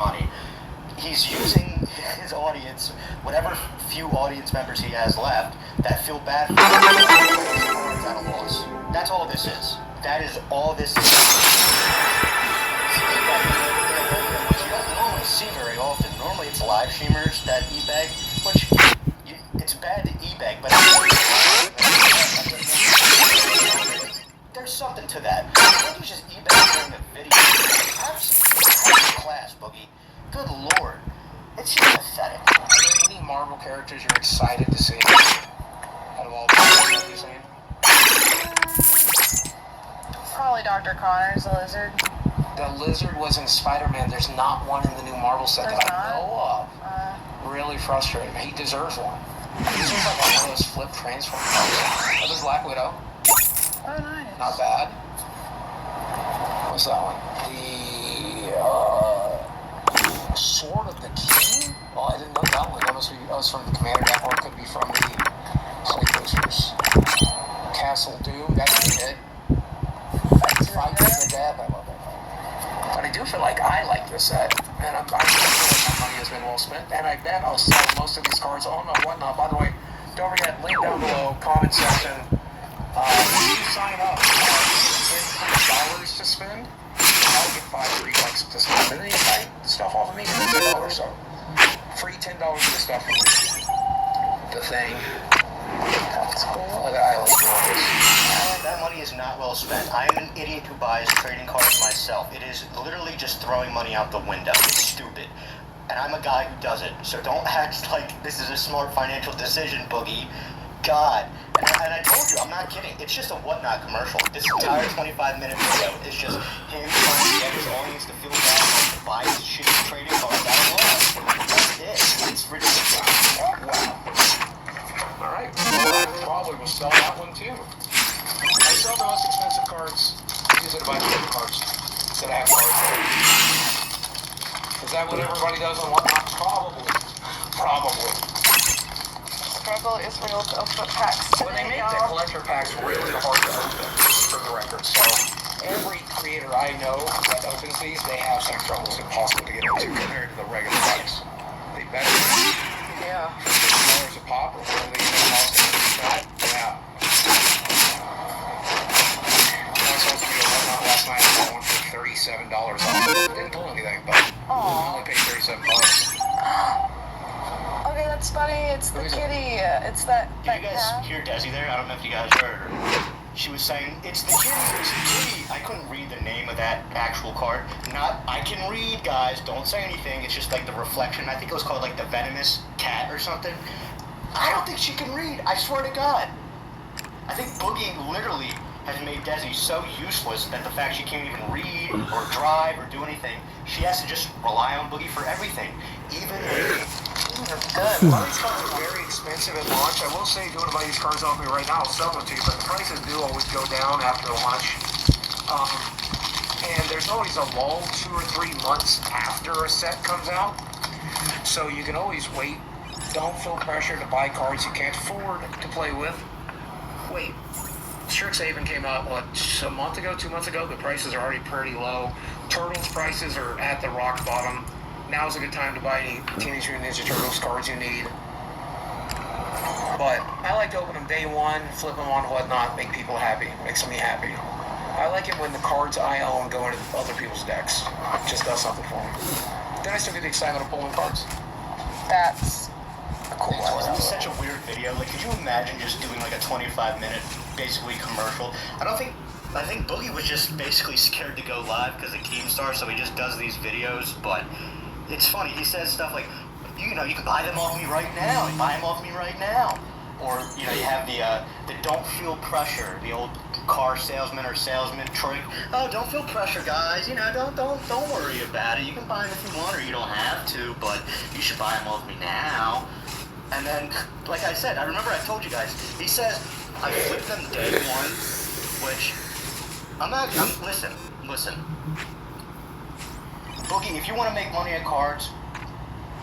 money. He's using his audience, whatever few audience members he has left, that feel bad for him at a loss. That's all this is. That is all this is. You don't normally see very often. Normally it's live streamers that e-beg, which it's bad to e-beg, but there's something to that. I think you just e-beg during the video. Have some class, Boogie. Good lord. It's just pathetic. Are there any Marvel characters you're excited to see? Out of all the characters you've seen? Probably Dr. Connors, the lizard. The lizard was in Spider-Man. There's not one in the new Marvel set that I know of. Really frustrating. He deserves one. He deserves like one of those flip transformers. That was Black Widow. Oh, nice. Not bad. What's that one? The Sword of the King? Oh, I didn't know that one. That was from the Commander deck, or it could be from the Play Boosters. Castle Doom, that's a hit. Fight to the Death, I love that. But I do feel like I like this set, and I feel like my money has been well spent, and I bet I'll sell most of these cards on and whatnot. By the way, don't forget, link down below, comment section. If you sign up, $10 to spend, I'll get 5 free likes to spend. And then you buy stuff off of me, it's $10. So, free $10 for the stuff from the thing. That's cool. I like this. That money is not well spent. I am an idiot who buys trading cards myself. It is literally just throwing money out the window. It's stupid. And I'm a guy who does it. So don't act like this is a smart financial decision, Boogie. God. And I told you, I'm not kidding. It's just a whatnot commercial. This entire 25-minute video is just him trying to get his audience to feel bad to buy his shitty trading cards out of loss. That's it. It's ridiculous. Wow. Alright, well, I probably will sell that one too. I sell the most expensive cards. Use it to buy trading cards. Instead of have cards. Is that what everybody does on whatnot? Probably. Struggle is real to open packs. When they make the collector packs really hard to open, for the record. So every creator I know that opens these, they have some trouble. It's impossible to get into compared to the regular packs. They better be. Yeah. $50 a pop or whatever they cost. Yeah. I was supposed to be a whatnot last night. I went for $37 off. Didn't pull anything, but I only paid $37. Okay, that's funny. It's the kitty. It's that. Did you guys hear Desi there? I don't know if you guys heard her. She was saying, it's the kitty, it's the kitty. I couldn't read the name of that actual card. I can read, guys. Don't say anything. It's just like the reflection. I think it was called like the venomous cat or something. I don't think she can read. I swear to God. I think Boogie literally has made Desi so useless that the fact she can't even read or drive or do anything, she has to just rely on Boogie for everything. Even reading. Good. A lot of these cards are very expensive at launch. I will say, if you want to buy these cards off me right now, I'll sell them to you, but the prices do always go down after launch. And there's always a lull 2 or 3 months after a set comes out. So you can always wait. Don't feel pressure to buy cards you can't afford to play with. Wait. Strixhaven came out, what, a month ago, 2 months ago? The prices are already pretty low. Turtles prices are at the rock bottom. Now's a good time to buy any Teenage Mutant Ninja Turtles cards you need. But I like to open them day one, flip them on whatnot, make people happy. Makes me happy. I like it when the cards I own go into other people's decks. It just does something for me. Then I still get the excitement of pulling cards. That's a cool one. Wasn't this such a weird video? Like, could you imagine just doing like a 25-minute, basically commercial? I think Boogie was just basically scared to go live because of Keemstar, so he just does these videos, but it's funny, he says stuff like, you can buy them off me right now, buy them off me right now. Or, you have the don't feel pressure, the old car salesman or salesman trick. Oh, don't feel pressure, guys, don't worry about it. You can buy them if you want or you don't have to, but you should buy them off me now. And then, like I said, I remember I told you guys, he says, I flipped them day one, which, listen. Boogie, if you want to make money at cards,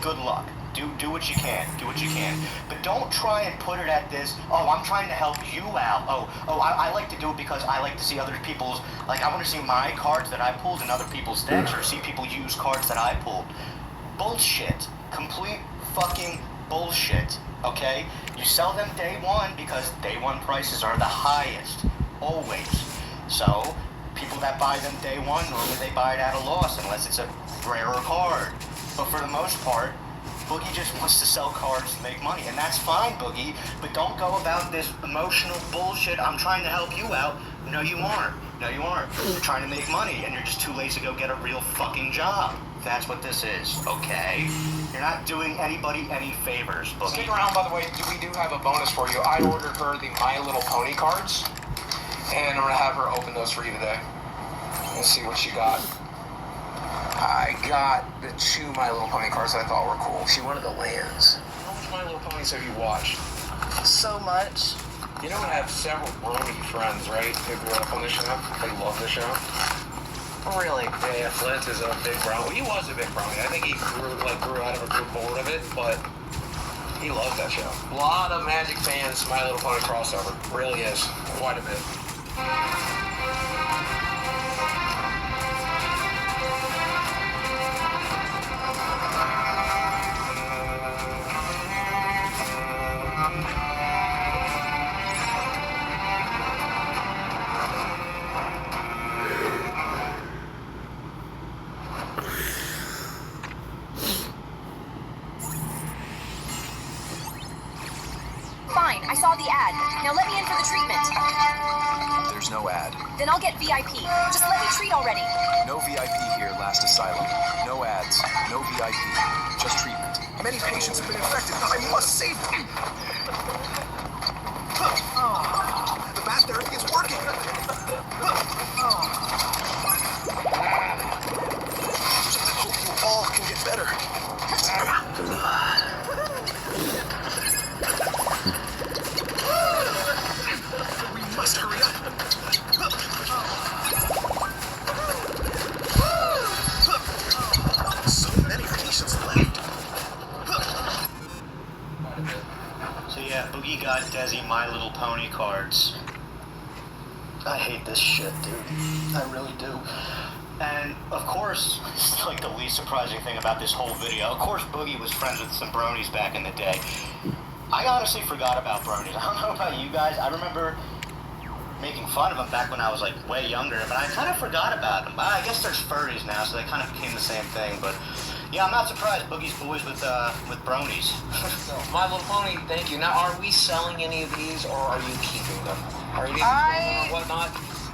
good luck. Do what you can. Do what you can. But don't try and put it at this, oh, I'm trying to help you out. I like to do it because I like to see other people's, like, I want to see my cards that I pulled in other people's decks, or see people use cards that I pulled. Bullshit. Complete fucking bullshit. Okay? You sell them day one because day one prices are the highest. Always. So, people that buy them day one, normally they buy it at a loss unless it's a rarer card. But for the most part, Boogie just wants to sell cards to make money, and that's fine, Boogie, but don't go about this emotional bullshit, I'm trying to help you out. No, you aren't. No, you aren't. You're trying to make money, and you're just too lazy to go get a real fucking job. That's what this is, okay? You're not doing anybody any favors, Boogie. Stick around, by the way, we do have a bonus for you. I ordered her the My Little Pony cards, and I'm going to have her open those for you today. Let's see what she got. I got the 2 My Little Pony cards that I thought were cool. She wanted the lands. How much My Little Ponies have you watched? So much. You know, I have several Brony friends, right? Who grew up on the show. They love the show. Really? Yeah, Flint is a big Brony. He was a big Brony. I think he grew out of a group board of it, but he loved that show. A lot of Magic fans, My Little Pony crossover. Really is. Quite a bit. Fine, I saw the ad. Now let me in for the treatment. There's no ad. Then I'll get VIP. Just let me treat already. No VIP here, Last Asylum. No ads. No VIP. Just treatment. Many patients have been infected. I must save them. The bat therapy is working. I hope you all can get better. We must hurry up. So many patients left. So yeah, Boogie got Desi My Little Pony cards. I hate this shit, dude. I really do. And, of course, it's like the least surprising thing about this whole video. Of course, Boogie was friends with some bronies back in the day. I honestly forgot about bronies. I don't know about you guys. I remember making fun of them back when I was, like, way younger, but I kind of forgot about them. I guess there's furries now, so they kind of became the same thing, but... Yeah, I'm not surprised Boogie's boys with bronies. My Little Pony, thank you. Now, are we selling any of these, or are you keeping them? Are you I- or whatnot?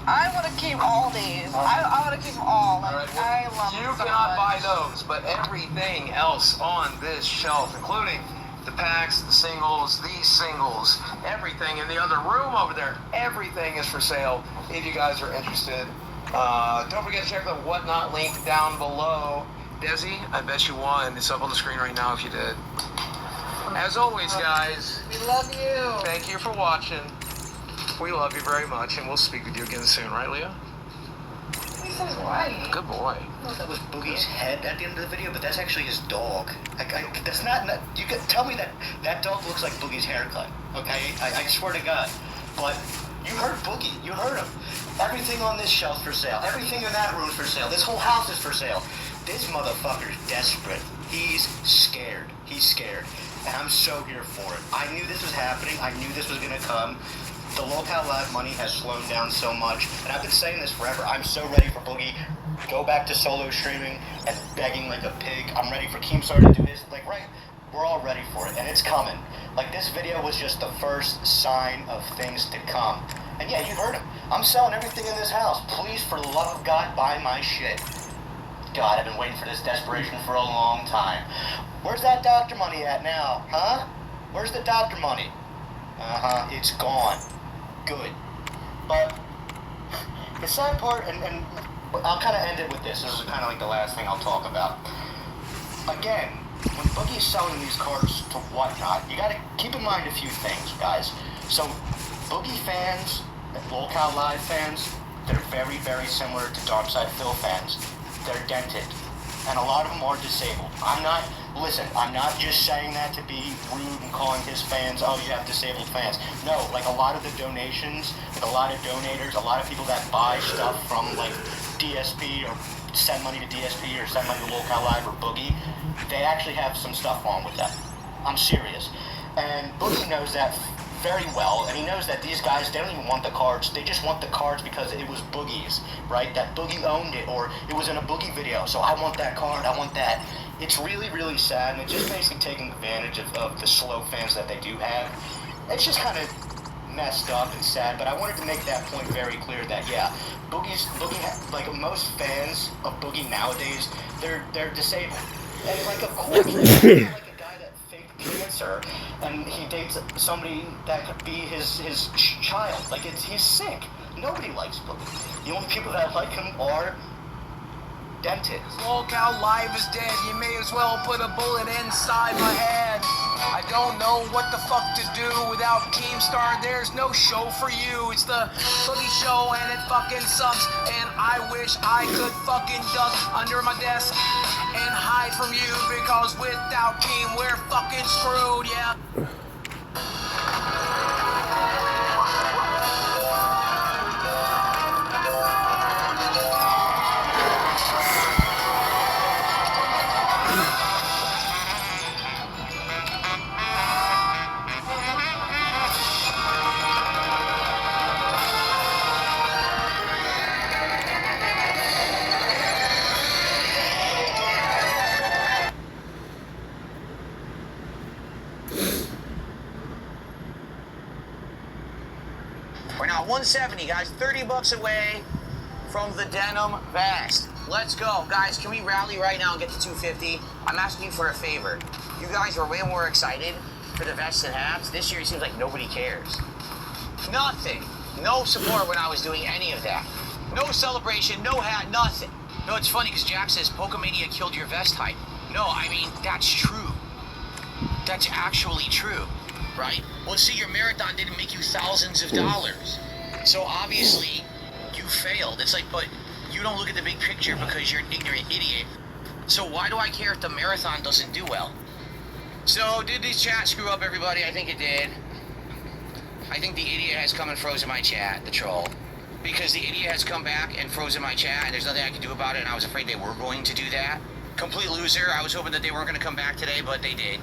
I want to keep all these. I want to keep them all. Like, All right, well, I love you them so cannot buy much. those, but everything else on this shelf, including the packs, the singles, these singles, everything in the other room over there, everything is for sale if you guys are interested. Don't forget to check the Whatnot link down below. Desi, I bet you won. It's up on the screen right now if you did. As always, guys, We love you. thank you for watching. We love you very much, and we'll speak with you again soon, right, Leah? This is right. Good boy. I thought that was Boogie's head at the end of the video, but that's actually his dog. That's not, you can tell me that dog looks like Boogie's haircut, okay? I swear to God. But you heard Boogie, you heard him. Everything on this shelf's for sale. Everything in that room's for sale. This whole house is for sale. This motherfucker's desperate. He's scared. He's scared. And I'm so here for it. I knew this was happening. I knew this was gonna come. The local live money has slowed down so much, and I've been saying this forever. I'm so ready for Boogie to go back to solo streaming and begging like a pig. I'm ready for Keemstar to do this. Like, right, we're all ready for it, and it's coming. Like, this video was just the first sign of things to come. And yeah, you heard him. I'm selling everything in this house. Please, for the love of God, buy my shit. God, I've been waiting for this desperation for a long time. Where's that doctor money at now, huh? Where's the doctor money? It's gone. Good. But the sad part, and I'll kind of end it with this. This is kind of like the last thing I'll talk about. Again, when Boogie's selling these cards to Whatnot, you got to keep in mind a few things, guys. So, Boogie fans, Lolcow Live fans, they're very, very similar to Darkside Phil fans. They're dented, and a lot of them are disabled. I'm not Listen, I'm not just saying that to be rude and calling his fans, oh, you have disabled fans. No, like a lot of the donations, like a lot of donators, a lot of people that buy stuff from like DSP or send money to DSP or send money to Local Live or Boogie, they actually have some stuff wrong with them. I'm serious. And Boogie knows that very well, and he knows that these guys, they don't even want the cards. They just want the cards because it was Boogie's, right? That Boogie owned it, or it was in a Boogie video, so I want that card, I want that. It's really, really sad, and it's just basically taking advantage of the slow fans that they do have. It's just kind of messed up and sad, but I wanted to make that point very clear that, yeah, Boogie, like most fans of Boogie nowadays, they're disabled. And like, of course, like a guy that faked cancer, and he dates somebody that could be his child. Like, he's sick. Nobody likes Boogie. The only people that like him are dentists. Local Live is dead. You may as well put a bullet inside my head. I don't know what the fuck to do without Keemstar. There's no show for you. It's the Boogie Show and it fucking sucks. And I wish I could fucking duck under my desk and hide from you, because without Keem we're fucking screwed, yeah. We're now 170, guys, 30 bucks away from the denim vest. Let's go, guys. Can we rally right now and get to 250? I'm asking you for a favor. You guys are way more excited for the vests and hats. This year it seems like nobody cares. Nothing. No support when I was doing any of that. No celebration, no hat, nothing. No, it's funny because Jack says Pokemania killed your vest hype. No, I mean, that's true. That's actually true. Right? Well, see, your marathon didn't make you thousands of dollars. So obviously, you failed. It's like, but you don't look at the big picture because you're an ignorant idiot. So why do I care if the marathon doesn't do well? So did this chat screw up, everybody? I think it did. I think the idiot has come and frozen my chat, the troll. Because the idiot has come back and frozen my chat, and there's nothing I can do about it, and I was afraid they were going to do that. Complete loser. I was hoping that they weren't going to come back today, but they did.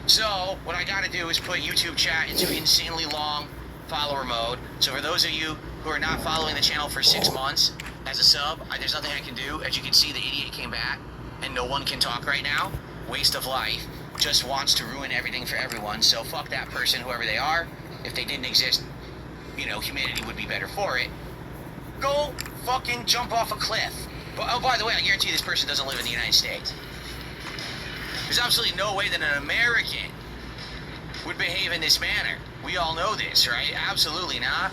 So, what I gotta do is put YouTube chat into insanely long follower mode. So for those of you who are not following the channel for 6 months as a sub, there's nothing I can do. As you can see, the idiot came back, and no one can talk right now. Waste of life. Just wants to ruin everything for everyone. So fuck that person, whoever they are. If they didn't exist, you know, humanity would be better for it. Go fucking jump off a cliff. But, oh, by the way, I guarantee this person doesn't live in the United States. There's absolutely no way that an American would behave in this manner. We all know this, right? Absolutely not.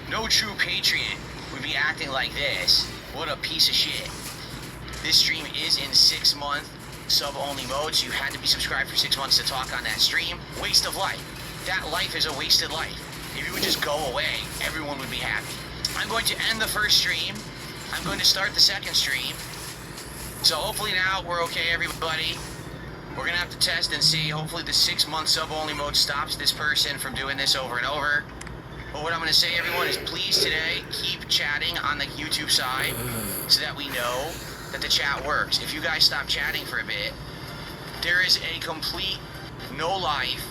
No true patriot would be acting like this. What a piece of shit. This stream is in 6-month sub-only mode, so you had to be subscribed for 6 months to talk on that stream. Waste of life. That life is a wasted life. If you would just go away, everyone would be happy. I'm going to end the first stream. I'm going to start the second stream. So hopefully now we're okay, everybody. We're going to have to test and see. Hopefully the 6-month sub-only mode stops this person from doing this over and over. But what I'm going to say, everyone, is please today keep chatting on the YouTube side so that we know that the chat works. If you guys stop chatting for a bit, there is a complete no-life,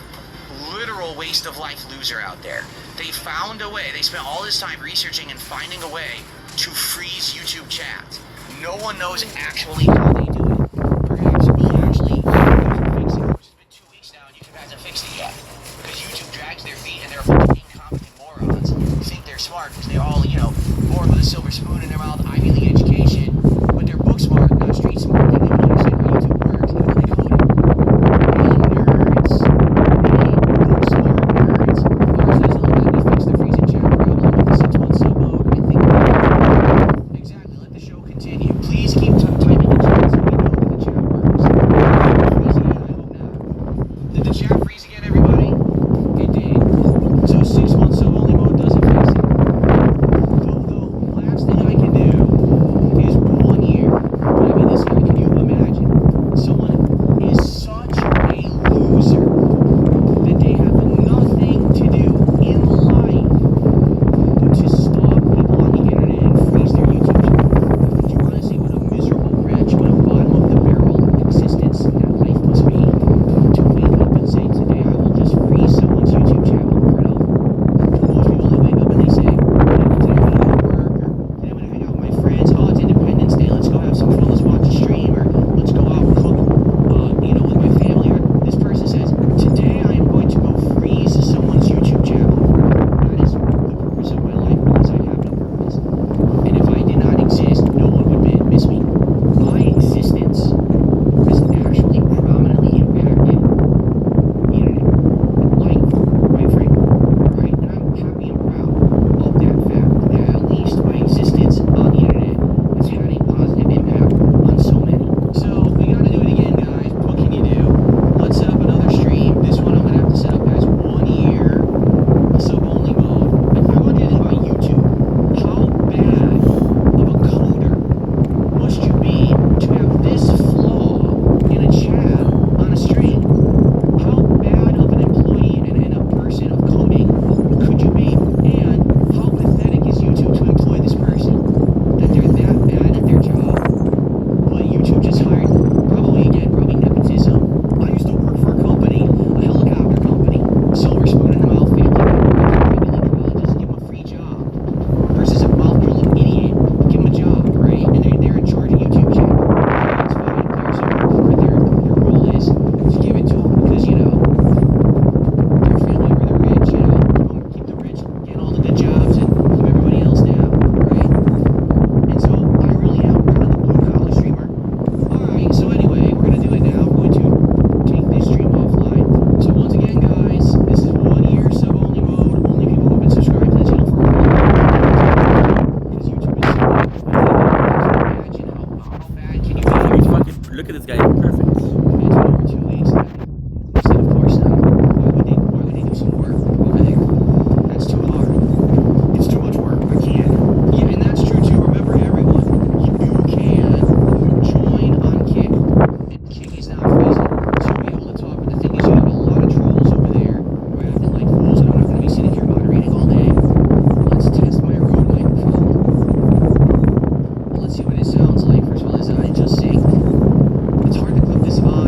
literal waste of life loser out there. They found a way. They spent all this time researching and finding a way to freeze YouTube chat. No one knows actually how they do it. Perhaps we actually fix it. It's been 2 weeks now and YouTube hasn't fixed it yet. Because YouTube drags their feet and they're a bunch of incompetent morons who think they're smart because they're all, you know, born with a silver spoon in their mouth, Ivy League education, but they're book smart, not street smart. They don't understand how YouTube works, even though they code it. Nerds. Book smart nerds. First, there's a little bit to fix the freezing chat problem with the 6-month sub mode. I think exactly. Let the show continue. Please keep typing in chat. Perfect. It's been over 2 weeks. They said, of course not. Why would they do some work over there? That's too hard. It's too much work. I can't. Yeah, and that's true too. Remember, everyone, you can join on Kick. And Kick is now prison, so you'll be able to talk. But the thing is, you have a lot of trolls over there who are acting like fools, and I'm not going to be sitting here moderating all day. Let's test my Rode microphone. Let's see what it sounds like. First of all, is I just synced. It's hard to clip this vibe.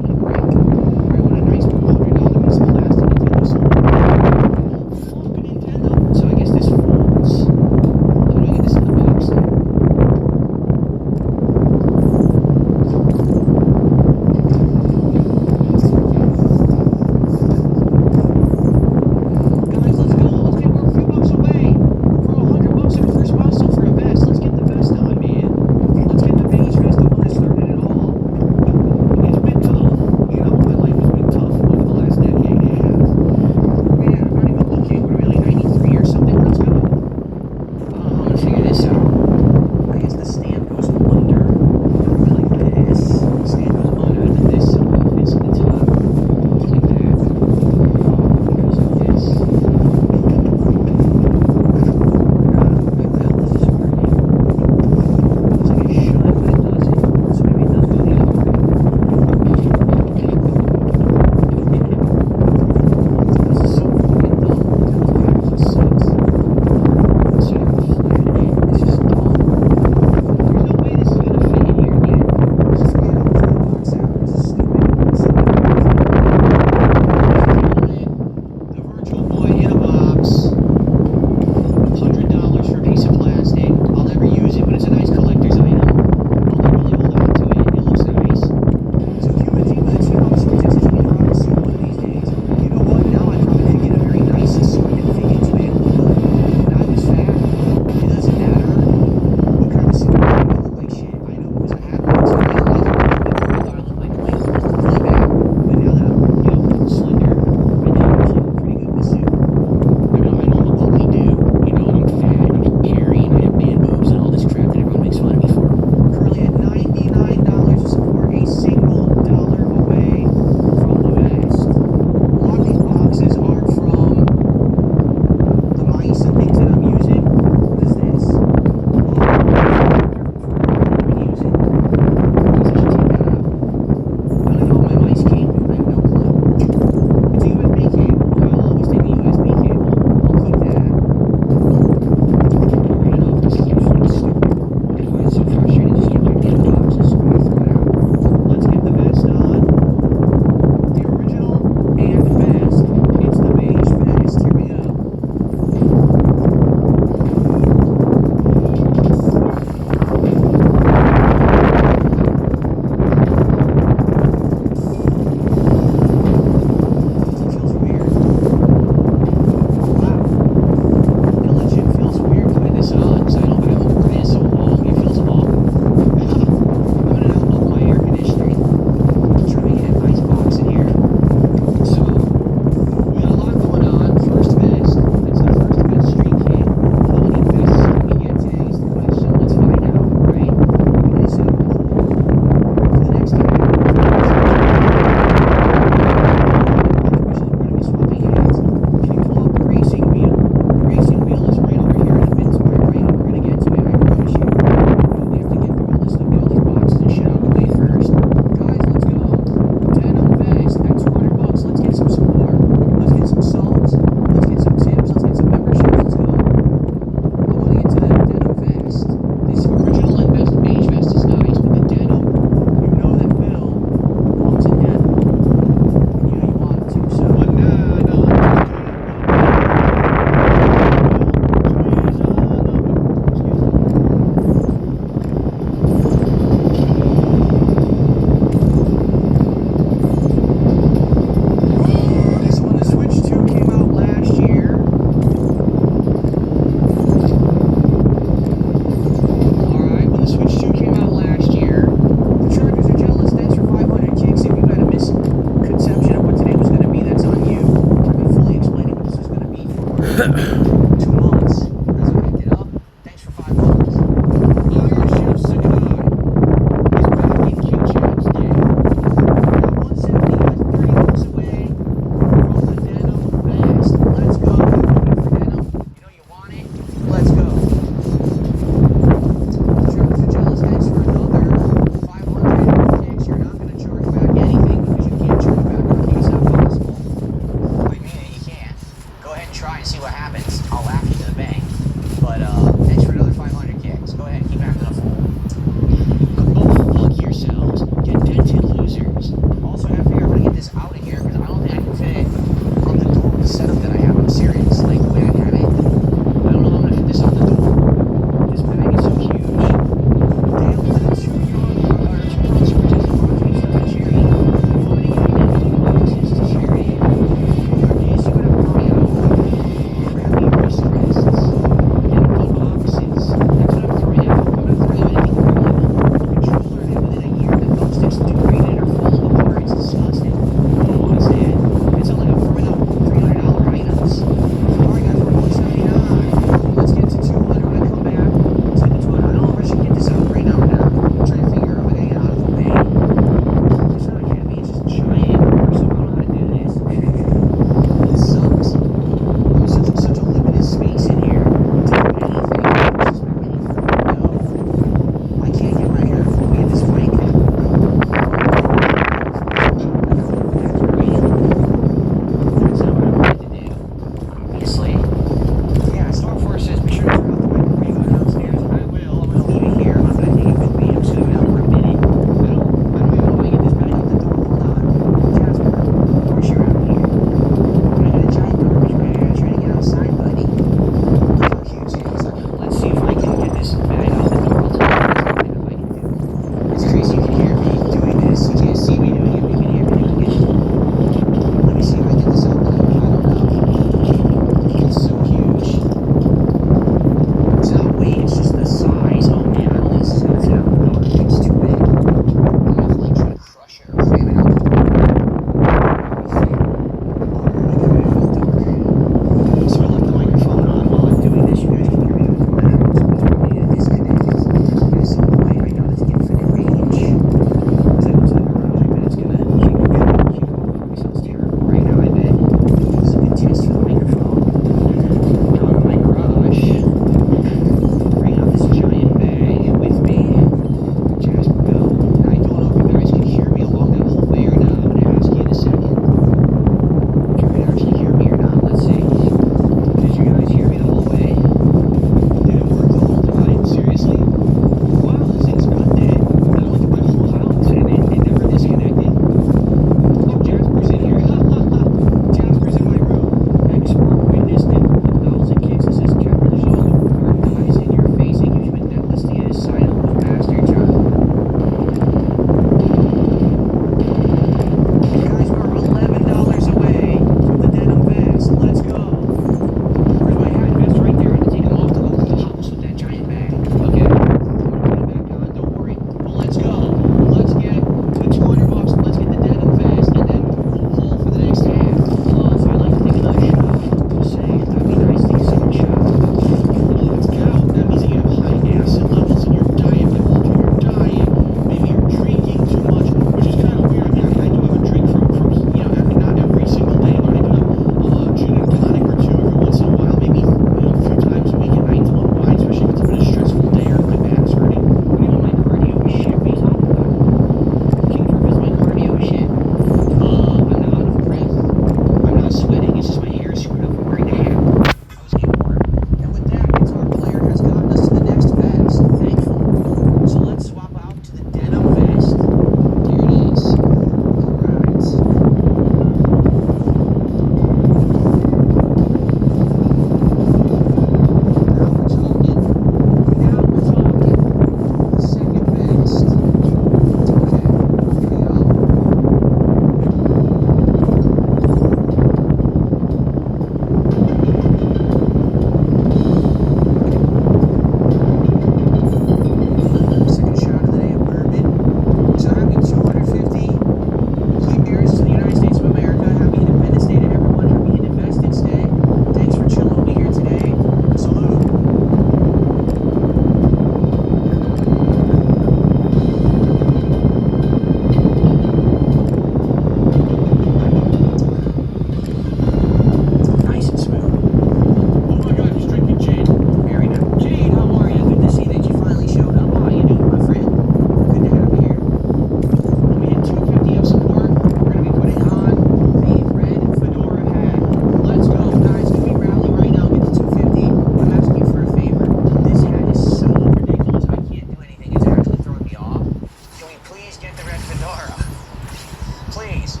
Please.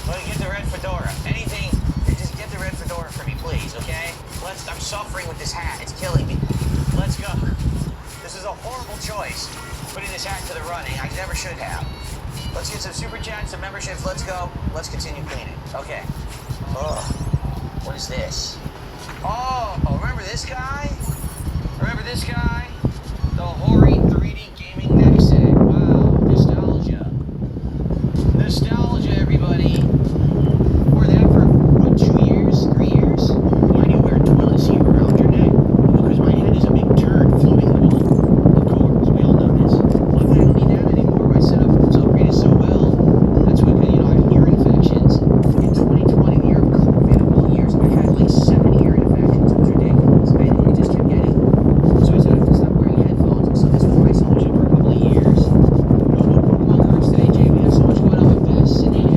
Let me get the red fedora. Anything, just get the red fedora for me, please, okay? I'm suffering with this hat. It's killing me. Let's go. This is a horrible choice, putting this hat to the running. I never should have. Let's get some super chats, some memberships. Let's go. Let's continue cleaning. Okay. Oh, what is this? Oh, remember this guy? Remember this guy? The Hori 3D gaming deck set. Wow, nostalgia. Nostalgia, everybody. Wore that for, what, 2 years? 3 years? Why do you wear toilet seat around your neck? Because my head is a big turd floating in the middle. Of course, we all know this. Luckily, I don't need that anymore. My setup was upgraded so well. That's what, I have ear infections. In 2020, the year of COVID, of all years, I had like 7 ear infections. It was ridiculous. It just kept getting. So I said I have to stop wearing headphones. So this was my solution for a couple of years. No more Pokemon cards today, Jay. We have so much going on. I'm fascinated.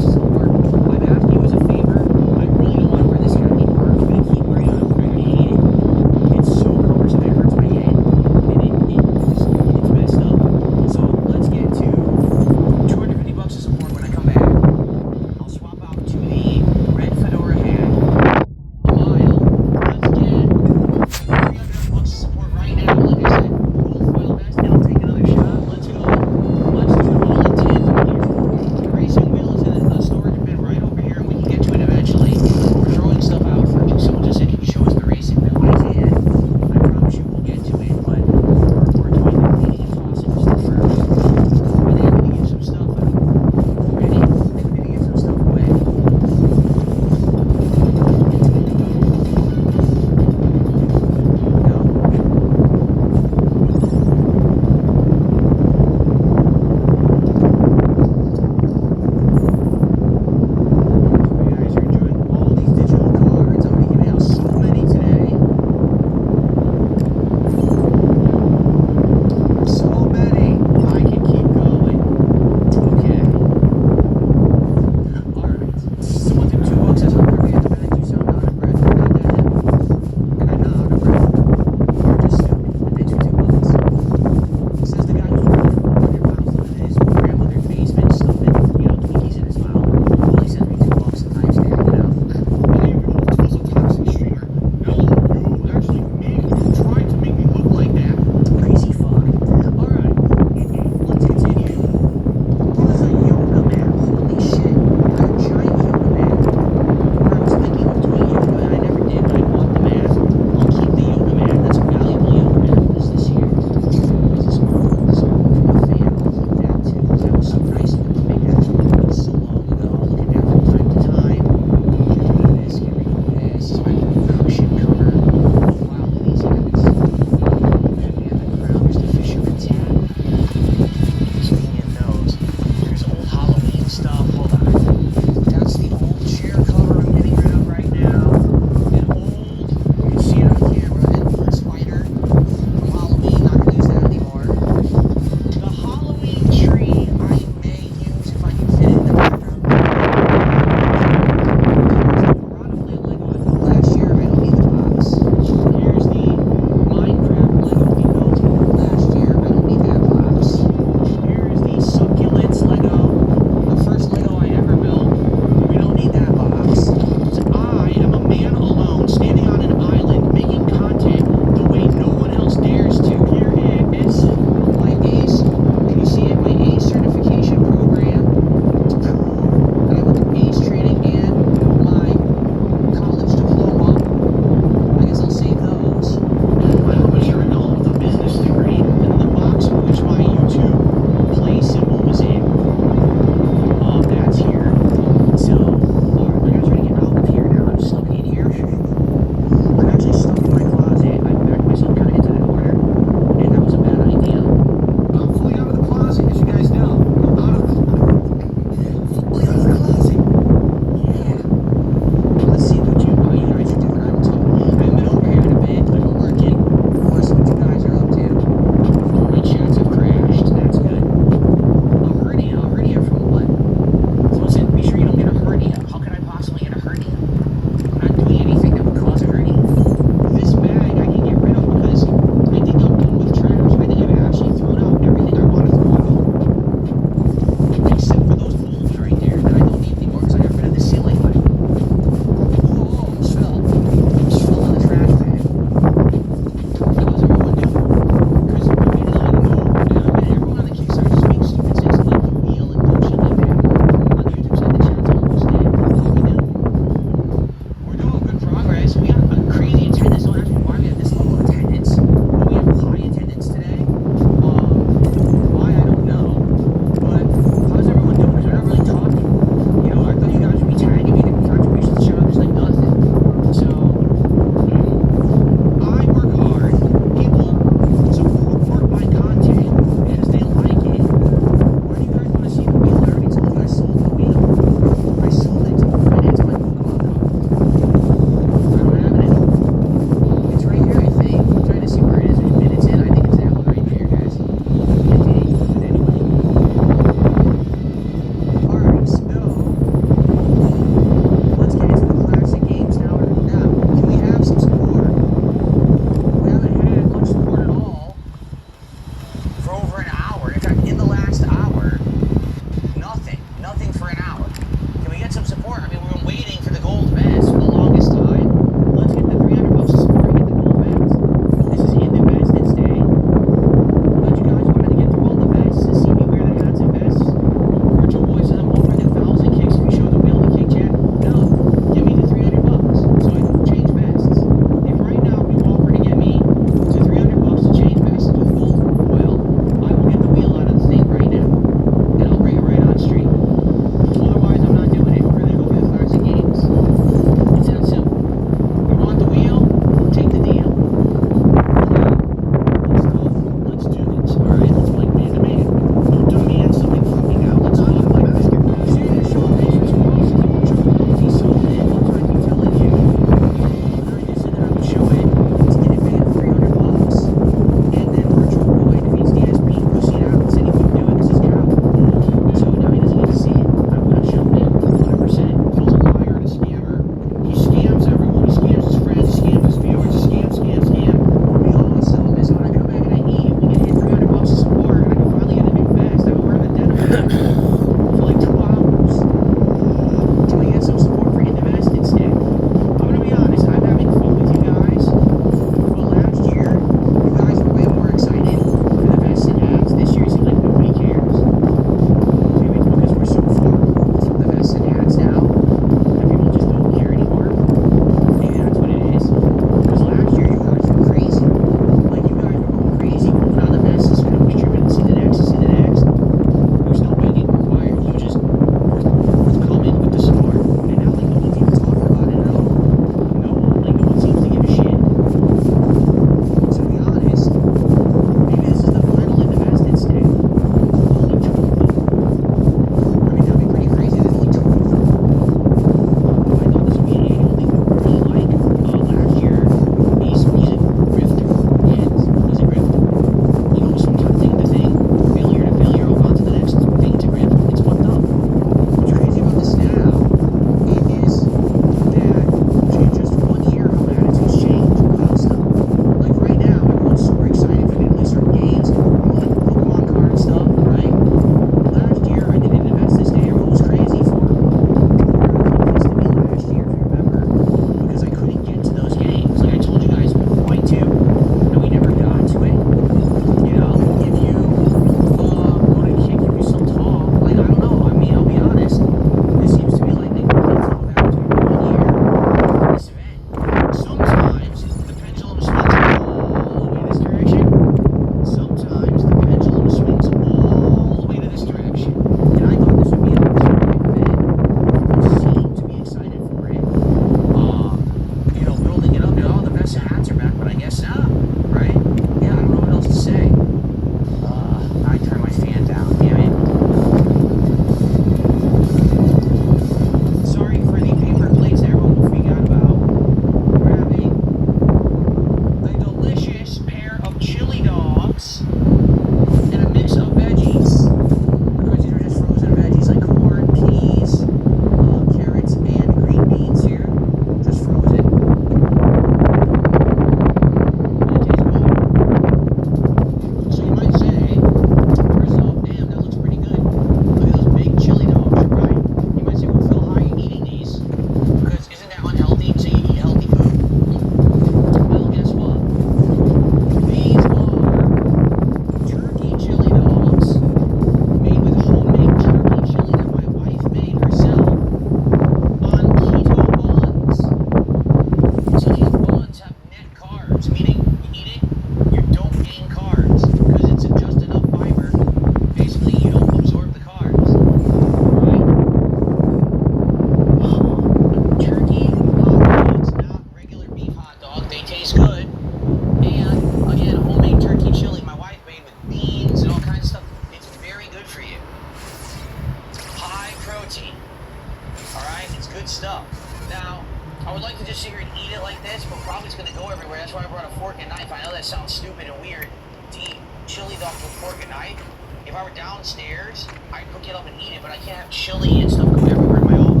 fork and knife. I know that sounds stupid and weird. To eat chili dog with fork and knife. If I were downstairs, I'd cook it up and eat it, but I can't have chili and stuff go everywhere in my room.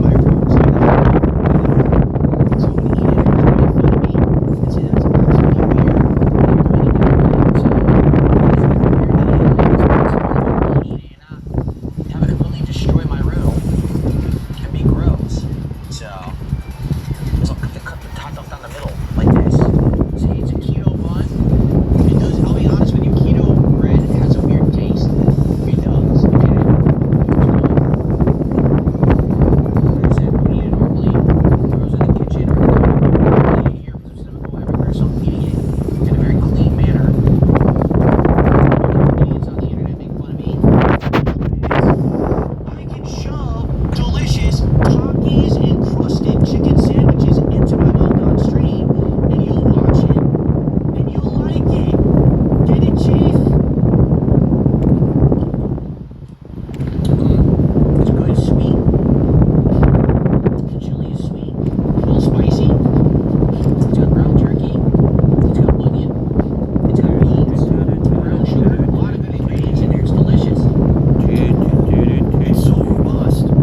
So I'm gonna eat it and make fun of me and say that's absolutely weird. You're doing it anyway. So eat it and not have it completely destroy my room and be gross. So I'll cut the top off down the middle like this. See, it's a keto bun. It does, I'll be honest with you, keto bread has a weird taste. It does. Okay. Like I said, we eat it normally. If I was in the kitchen, I would eat it here because it's going to go everywhere. So I'm eating it in a very clean manner. Idiots on the internet make fun of me. I can shove delicious Takis and crusted chicken sandwiches into my mouth on stream, and you'll watch it, and you'll like it. Get it, Chief? It's good, sweet. The chili is sweet, a little spicy. It's got ground turkey. It's got onion. It's got beans, brown sugar, a lot of good ingredients in there. It's delicious. It's so robust. Wow.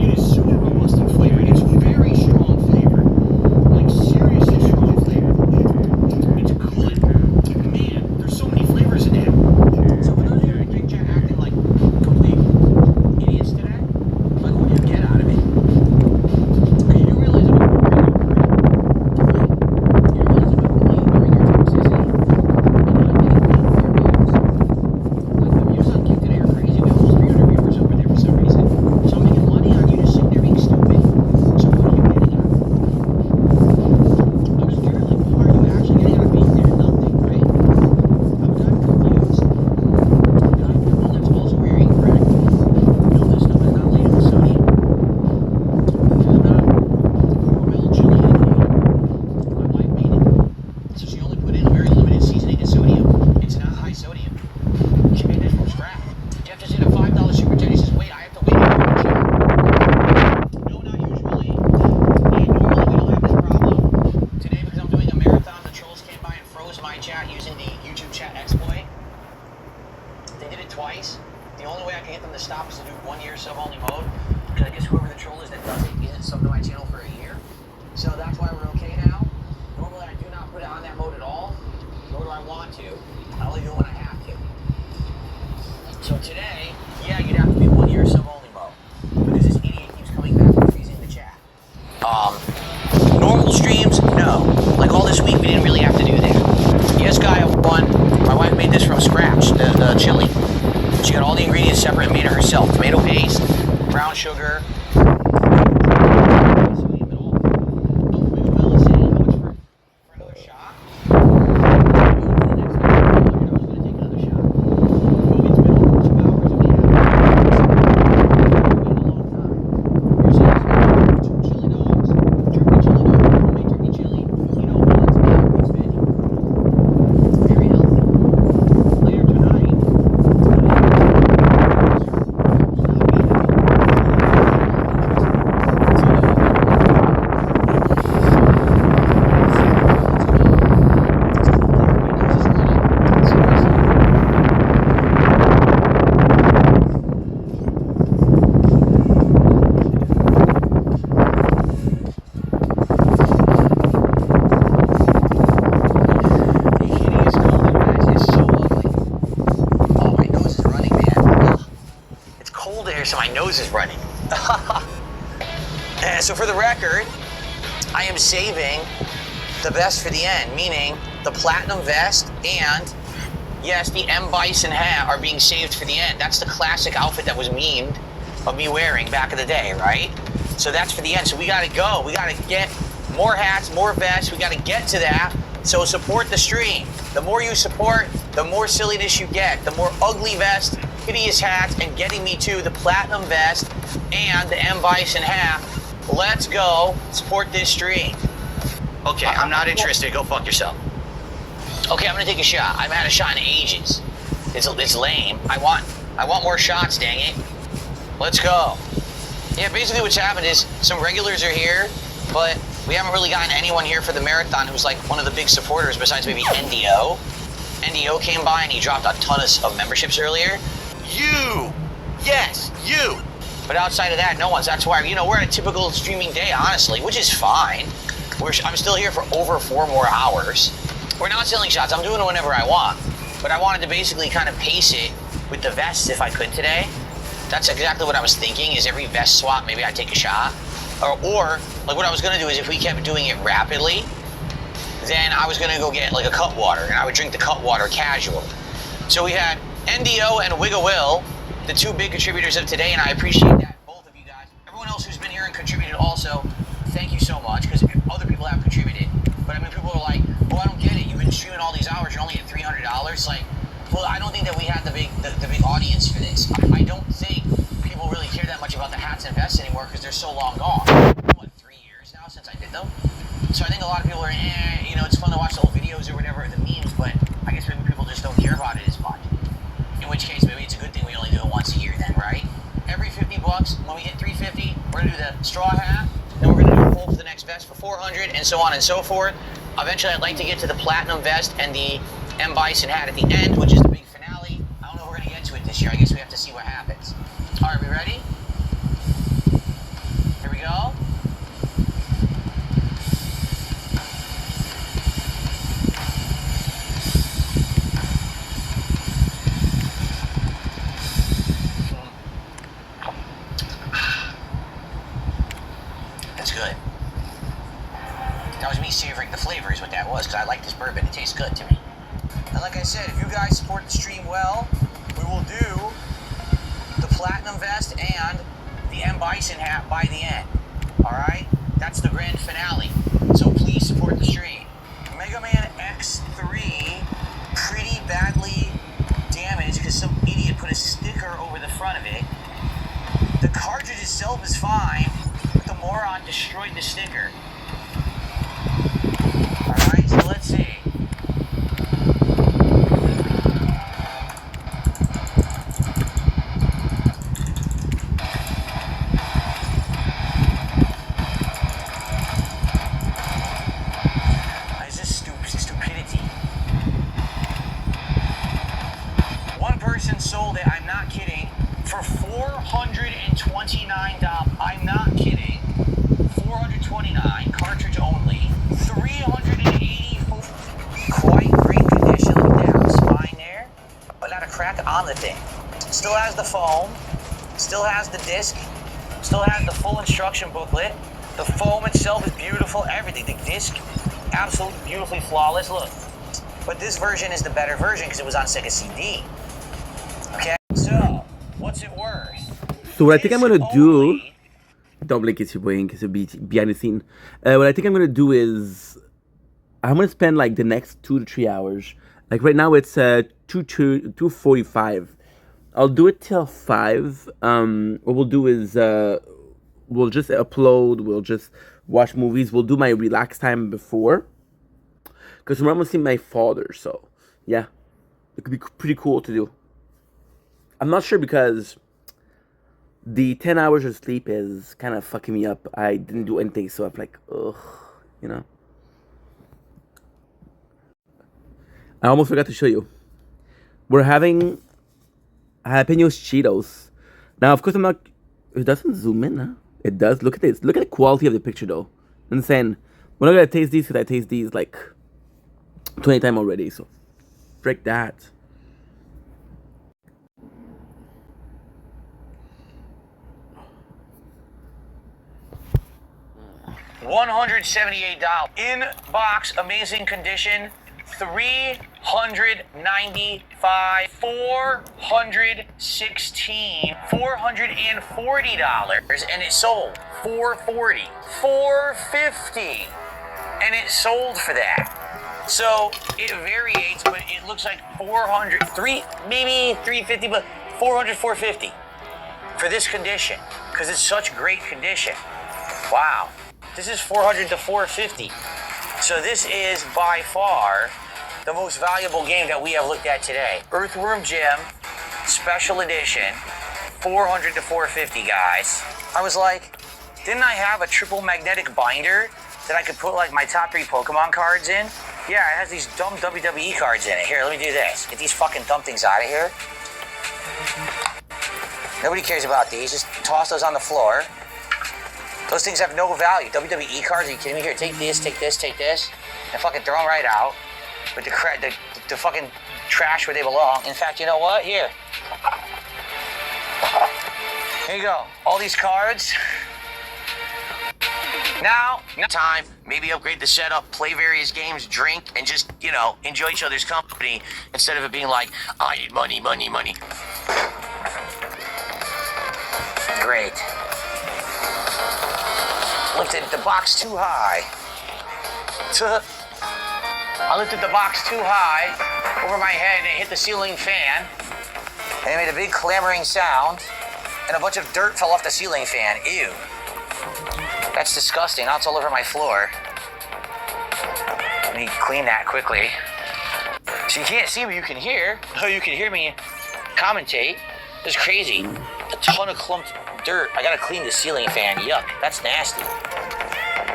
It is super robust in flavor. It's very strong flavor. Like seriously strong flavor. It's good. Man, there's so many flavors in there. So for those of you who think Jet acting like complete idiots today, like what do you get out of it? Because you do realize I'm ignoring your crap. You realize I'm completely ignoring your toxicity and not getting paid for your views. Like the views on Kick today are crazy. We have almost 300 viewers over there for some reason. So I'm making money on you just sitting there being stupid. So what are you getting out of it? I'm just curious, like, what are you actually getting out of being there? Nothing, right? I'm kind of confused. Well, that's also where you're incorrect. You know, this stuff is not laden with sodium. I'm not Hormel chili educated. My wife made it. So she only put in a very limited seasoning and sodium. It's not high sodium. She made this from scratch. Jeff just hit a $5 super chat. He says, wait, I have to wait to do chat. No, not usually. And normally we don't have this problem. Today, because I'm doing a marathon, the trolls came by and froze my chat using the YouTube chat exploit. They did it twice. The only way I can get them to stop is to do 1 year sub-only mode. Because I guess whoever the troll is that does it isn't subbed to my channel for a year. So that's why we're okay now. Normally I do not put it on that mode at all. Nor do I want to. I only do it when I have to. So today, yeah, you'd have to be 1 year sub-only mode. Because this idiot keeps coming back and freezing the chat. Normal streams, no. Like all this week, we didn't really have to do that. Yes, guy, one. My wife made this from scratch, the chili. She got all the ingredients separate and made it herself. Tomato paste, brown sugar. Sodium at all. Oh, Will is saying how much for another shot? The next time I was going to take another shot. COVID's been over 2 hours and we haven't waited a long time. You're saying it's 2 chili dogs, turkey chili dog, homemade turkey chili, keto buns, and mixed veggie. Very healthy. Later tonight, so my nose is running. So for the record, I am saving the best for the end, meaning the platinum vest and, yes, the M. Bison hat are being saved for the end. That's the classic outfit that was memed of me wearing back in the day, right? So that's for the end. So we gotta go. We gotta get more hats, more vests. We gotta get to that. So support the stream. The more you support, the more silliness you get. The more ugly vest, hideous hats, and getting me to the platinum vest and the M. Bison hat. Let's go support this stream. Okay, I'm not interested. Go fuck yourself. Okay, I'm gonna take a shot. I haven't had a shot in ages. It's lame. I want more shots, dang it. Let's go. Yeah, basically what's happened is some regulars are here, but We haven't really gotten anyone here for the marathon who's like one of the big supporters besides maybe NDO. NDO came by and he dropped a ton of memberships earlier. You! Yes, you! But outside of that, no one's. That's why, you know, we're at a typical streaming day, honestly, which is fine. I'm still here for over 4 more hours. We're not selling shots. I'm doing it whenever I want. But I wanted to basically kind of pace it with the vests if I could today. That's exactly what I was thinking, is every vest swap, maybe I take a shot. Or like what I was gonna do is if we kept doing it rapidly, then I was gonna go get like a cut water and I would drink the cut water casual. So we had NDO and Wigga Will, the 2 big contributors of today, and I appreciate that, both of you guys. Everyone else who's been here and contributed also, thank you so much, because other people have contributed. But I mean, people are like, well, I don't get it. You've been streaming all these hours, you're only at $300. Like, well, I don't think that we had the big audience for this. I don't think people really care that much about the hats and vests anymore because they're so long gone. What, 3 years now since I did them? So I think a lot of people are, you know, it's fun to watch the old videos or whatever, the memes, but I guess maybe people just don't care about it as much. In which case, maybe it's a good thing we only do it once a year then, right? Every $50, when we hit 350, we're gonna do the straw hat, then we're gonna do a poll for the next vest for 400, and so on and so forth. Eventually, I'd like to get to the platinum vest and the M. Bison hat at the end, which is the big finale. I don't know if we're gonna get to it this year. I guess we have to see what happens. All right, we ready? Here we go. That's good. That was me savoring the flavor is what that was, because I like this bourbon. It tastes good to me. And like I said, if you guys support the stream well, we will do the platinum vest and the M. Bison hat by the end. Alright? That's the grand finale. So please support the stream. Mega Man X3, pretty badly damaged because some idiot put a sticker over the front of it. The cartridge itself is fine, but the moron destroyed the sticker. Alright, so let's see. Is this stupidity? One person sold it, I'm not kidding, for $429. I'm not kidding. $429, cartridge only. $384. Quite great condition. Look down, spine there. But not a crack on the thing. Still has the foam. Still has the disc. Still has the full instruction booklet. The foam itself is beautiful. Everything. The disc, absolutely beautifully flawless. Look. But this version is the better version because it was on Sega CD. Okay? So, what's it worth? So what I think I'm gonna do, don't blink, it's your boy in case you'll be behind the scene. What I think I'm gonna do is, I'm gonna spend like the next 2 to 3 hours. Like right now it's 2:45. I'll do it till 5. What we'll do is we'll just upload. We'll just watch movies. We'll do my relax time before, because tomorrow I'm gonna see my father. So yeah, it could be pretty cool to do. I'm not sure because the 10 hours of sleep is kind of fucking me up. I didn't do anything, so I'm like, ugh, you know. I almost forgot to show you. We're having jalapenos Cheetos. Now, of course, I'm not. It doesn't zoom in, huh? It does. Look at this. Look at the quality of the picture, though. I'm saying, we're not gonna taste these because I taste these like 20 times already. So, frick that. $178. In box, amazing condition. $395. $416. $440. And it sold. $440. $450. And it sold for that. So it variates, but it looks like 400, maybe 350, but 400, 450 for this condition because it's such great condition. Wow. This is 400 to 450. So this is by far the most valuable game that we have looked at today. Earthworm Jim, special edition, 400 to 450, guys. I was like, didn't I have a triple magnetic binder that I could put like my top 3 Pokemon cards in. Yeah, it has these dumb WWE cards in it. Here, let me do this. Get these fucking dumb things out of here. Nobody cares about these. Just toss those on the floor. Those things have no value. WWE cards, are you kidding me? Here, take this, take this, take this, and fucking throw them right out with the fucking trash where they belong. In fact, you know what? Here you go. All these cards. Now, time, maybe upgrade the setup, play various games, drink, and just, you know, enjoy each other's company instead of it being like, I need money, money, money. Great. Lifted the box too high. I lifted the box too high over my head and it hit the ceiling fan. And it made a big clamoring sound. And a bunch of dirt fell off the ceiling fan. Ew. That's disgusting. Now it's all over my floor. Let me clean that quickly. So you can't see, but you can hear. Oh, you can hear me commentate. It's crazy. A ton of clumped dirt. I gotta clean the ceiling fan. Yuck. That's nasty.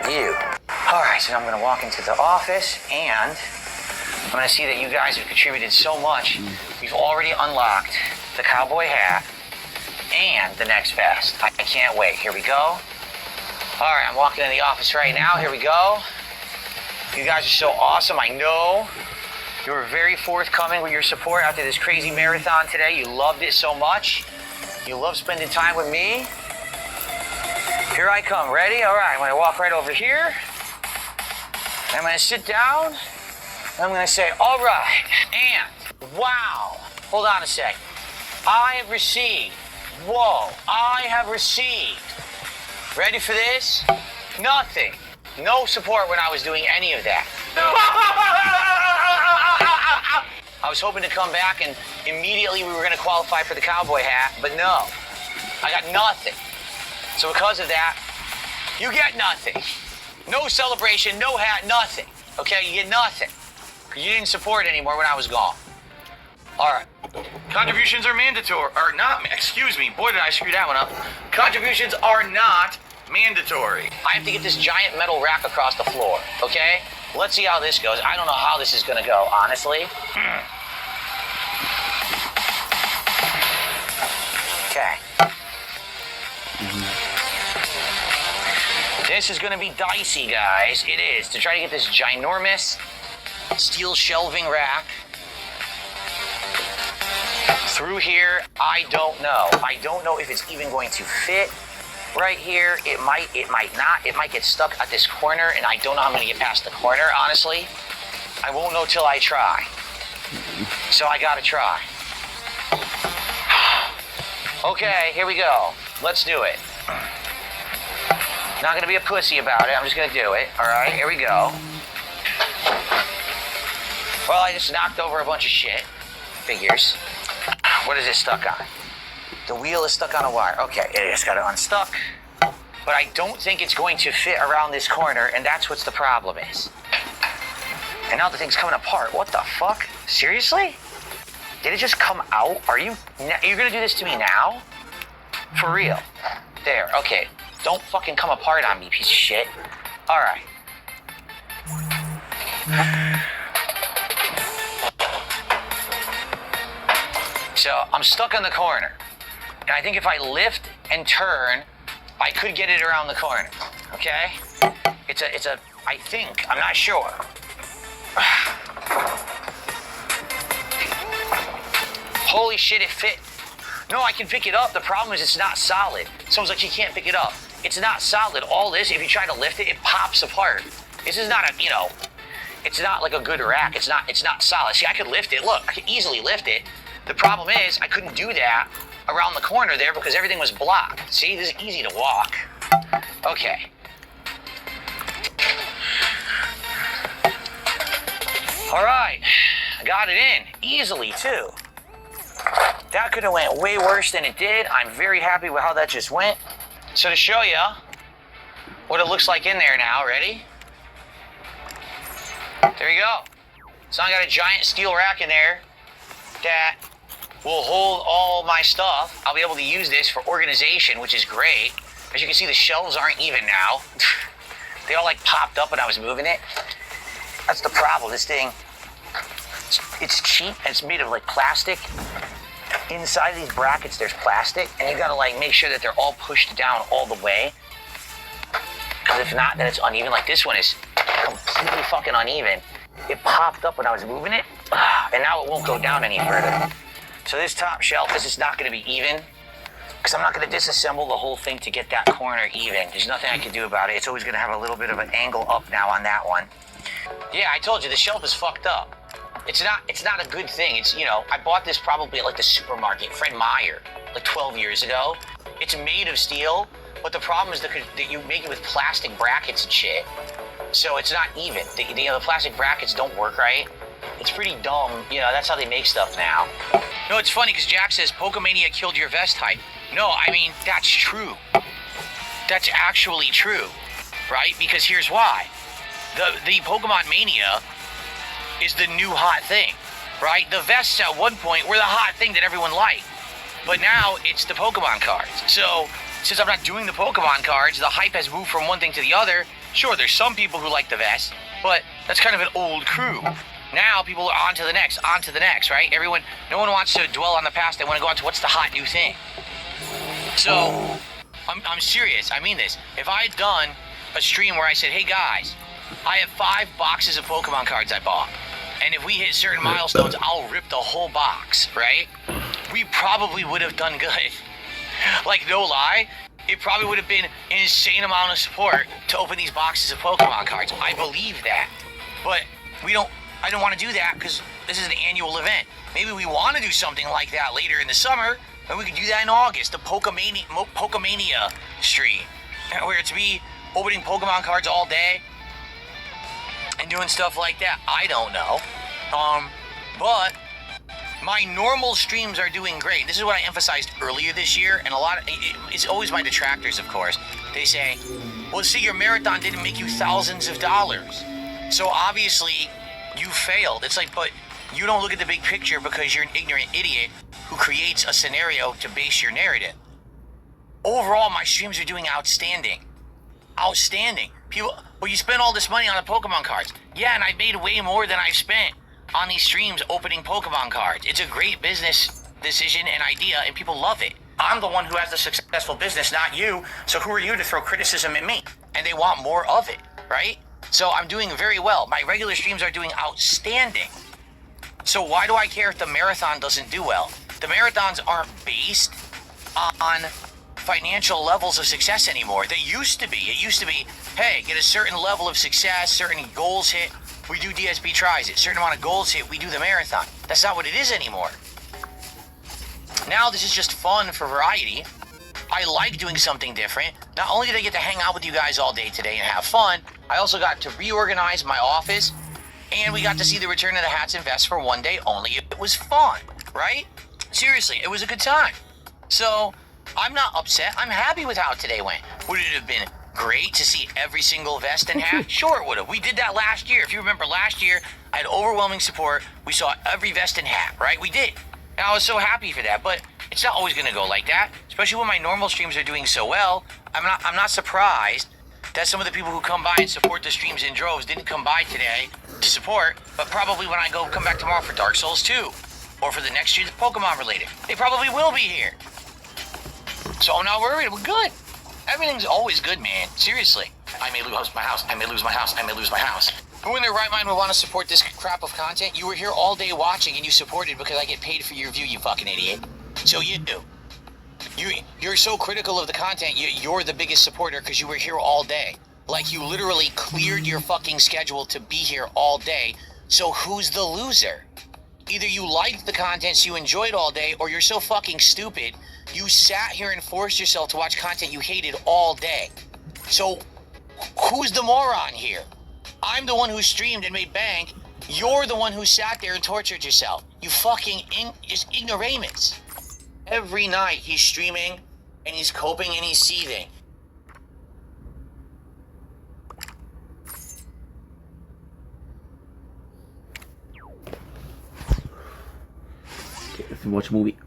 Ew. Alright, so now I'm gonna walk into the office and I'm gonna see that you guys have contributed so much. We've already unlocked the cowboy hat and the next vest. I can't wait. Here we go. Alright, I'm walking in the office right now. Here we go. You guys are so awesome. I know you were very forthcoming with your support after this crazy marathon today. You loved it so much. You love spending time with me. Here I come. Ready? Alright, I'm going to walk right over here. I'm going to sit down. And I'm going to say, alright, and wow. Hold on a sec. I have received. Whoa. I have received. Ready for this? Nothing. No support when I was doing any of that. I was hoping to come back and immediately we were going to qualify for the cowboy hat, but no. I got nothing. So because of that, you get nothing. No celebration, no hat, nothing. Okay, you get nothing. You didn't support anymore when I was gone. All right. Contributions are mandatory, or not, excuse me. Boy, did I screw that one up. Contributions are not mandatory. I have to get this giant metal rack across the floor, okay? Let's see how this goes. I don't know how this is gonna go, honestly. Okay. This is gonna be dicey, guys. It is. To try to get this ginormous steel shelving rack through here, I don't know. I don't know if it's even going to fit right here. It might not. It might get stuck at this corner, and I don't know how I'm gonna get past the corner, honestly. I won't know till I try. So I gotta try. Okay, here we go. Let's do it. Not gonna be a pussy about it. I'm just gonna do it. All right, here we go. Well, I just knocked over a bunch of shit. Figures. What is it stuck on? The wheel is stuck on a wire. Okay, it just got it unstuck. But I don't think it's going to fit around this corner, and that's what the problem is. And now the thing's coming apart. What the fuck? Seriously? Did it just come out? You're gonna do this to me now? For real? There, okay. Don't fucking come apart on me, piece of shit. All right. So I'm stuck in the corner. And I think if I lift and turn, I could get it around the corner. Okay? I think, I'm not sure. Holy shit, it fit. No, I can pick it up. The problem is it's not solid. Someone's like, you can't pick it up. It's not solid. All this, if you try to lift it, it pops apart. This is not it's not like a good rack. It's not solid. See, I could lift it. Look, I could easily lift it. The problem is I couldn't do that around the corner there because everything was blocked. See, this is easy to walk. Okay. All right, I got it in easily too. That could have went way worse than it did. I'm very happy with how that just went. So to show you what it looks like in there now, ready? There you go. So I got a giant steel rack in there that will hold all my stuff. I'll be able to use this for organization, which is great. As you can see, the shelves aren't even now. They all like popped up when I was moving it. That's the problem. This thing, it's cheap and it's made of like plastic. Inside of these brackets, there's plastic, and you gotta like make sure that they're all pushed down all the way. Because if not, then it's uneven. Like this one is completely fucking uneven. It popped up when I was moving it, and now it won't go down any further. So this top shelf, this is not gonna be even, because I'm not gonna disassemble the whole thing to get that corner even. There's nothing I can do about it. It's always gonna have a little bit of an angle up now on that one. Yeah, I told you, the shelf is fucked up. It's not a good thing. It's, you know, I bought this probably at like the supermarket, Fred Meyer, like 12 years ago. It's made of steel, but the problem is that you make it with plastic brackets and shit. So it's not even. The plastic brackets don't work right. It's pretty dumb. You know, that's how they make stuff now. No, it's funny because Jack says Pokemania killed your vest hype. No, I mean, that's true. That's actually true, right? Because here's why. The Pokemon Mania is the new hot thing, right? The vests at one point were the hot thing that everyone liked. But now it's the Pokemon cards. So since I'm not doing the Pokemon cards, the hype has moved from one thing to the other. Sure, there's some people who like the vest, but that's kind of an old crew. Now people are on to the next, right? No one wants to dwell on the past. They want to go on to what's the hot new thing. So I'm serious. I mean this. If I had done a stream where I said, hey guys, I have 5 boxes of Pokemon cards I bought, and if we hit certain milestones, I'll rip the whole box, right? We probably would have done good. Like, no lie, it probably would have been an insane amount of support to open these boxes of Pokemon cards. I believe that. But I don't want to do that because this is an annual event. Maybe we want to do something like that later in the summer, and we could do that in August, the Pokemania stream, where it's me opening Pokemon cards all day and doing stuff like that. I don't know. But my normal streams are doing great. This is what I emphasized earlier this year, and it's always my detractors, of course. They say, well, see, your marathon didn't make you thousands of dollars. So obviously, you failed. It's like, but you don't look at the big picture because you're an ignorant idiot who creates a scenario to base your narrative. Overall, my streams are doing outstanding. Outstanding. People, well, you spent all this money on the Pokemon cards. Yeah, and I made way more than I've spent on these streams opening Pokemon cards. It's a great business decision and idea, and people love it. I'm the one who has the successful business, not you. So who are you to throw criticism at me? And they want more of it, right? So I'm doing very well. My regular streams are doing outstanding. So why do I care if the marathon doesn't do well? The marathons aren't based on financial levels of success anymore. They used to be. It used to be, hey, get a certain level of success, certain goals hit, we do DSP tries it. Certain amount of goals hit, we do the marathon. That's not what it is anymore. Now this is just fun for variety. I like doing something different. Not only did I get to hang out with you guys all day today and have fun, I also got to reorganize my office, and we got to see the return of the hats and vests for one day only. It was fun, right? Seriously, it was a good time. So I'm not upset. I'm happy with how today went. Would it have been great to see every single vest and hat? Sure it would have. We did that last year. If you remember last year, I had overwhelming support. We saw every vest and hat, right? We did. And I was so happy for that, but it's not always gonna go like that, especially when my normal streams are doing so well. I'm not surprised that some of the people who come by and support the streams in droves didn't come by today to support, but probably when I come back tomorrow for Dark Souls 2, or for the next stream that's Pokemon related, they probably will be here. So I'm not worried. We're good. Everything's always good, man. Seriously. I may lose my house. I may lose my house. I may lose my house. Who in their right mind would want to support this crap of content? You were here all day watching and you supported because I get paid for your view, you fucking idiot. So you do. You're so critical of the content, you're the biggest supporter because you were here all day. Like you literally cleared your fucking schedule to be here all day. So who's the loser? Either you liked the content so you enjoyed all day, or you're so fucking stupid you sat here and forced yourself to watch content you hated all day. So who's the moron here? I'm the one who streamed and made bank. You're the one who sat there and tortured yourself. You fucking just ignoramus. Every night he's streaming and he's coping and he's seething. Okay, let's watch a movie.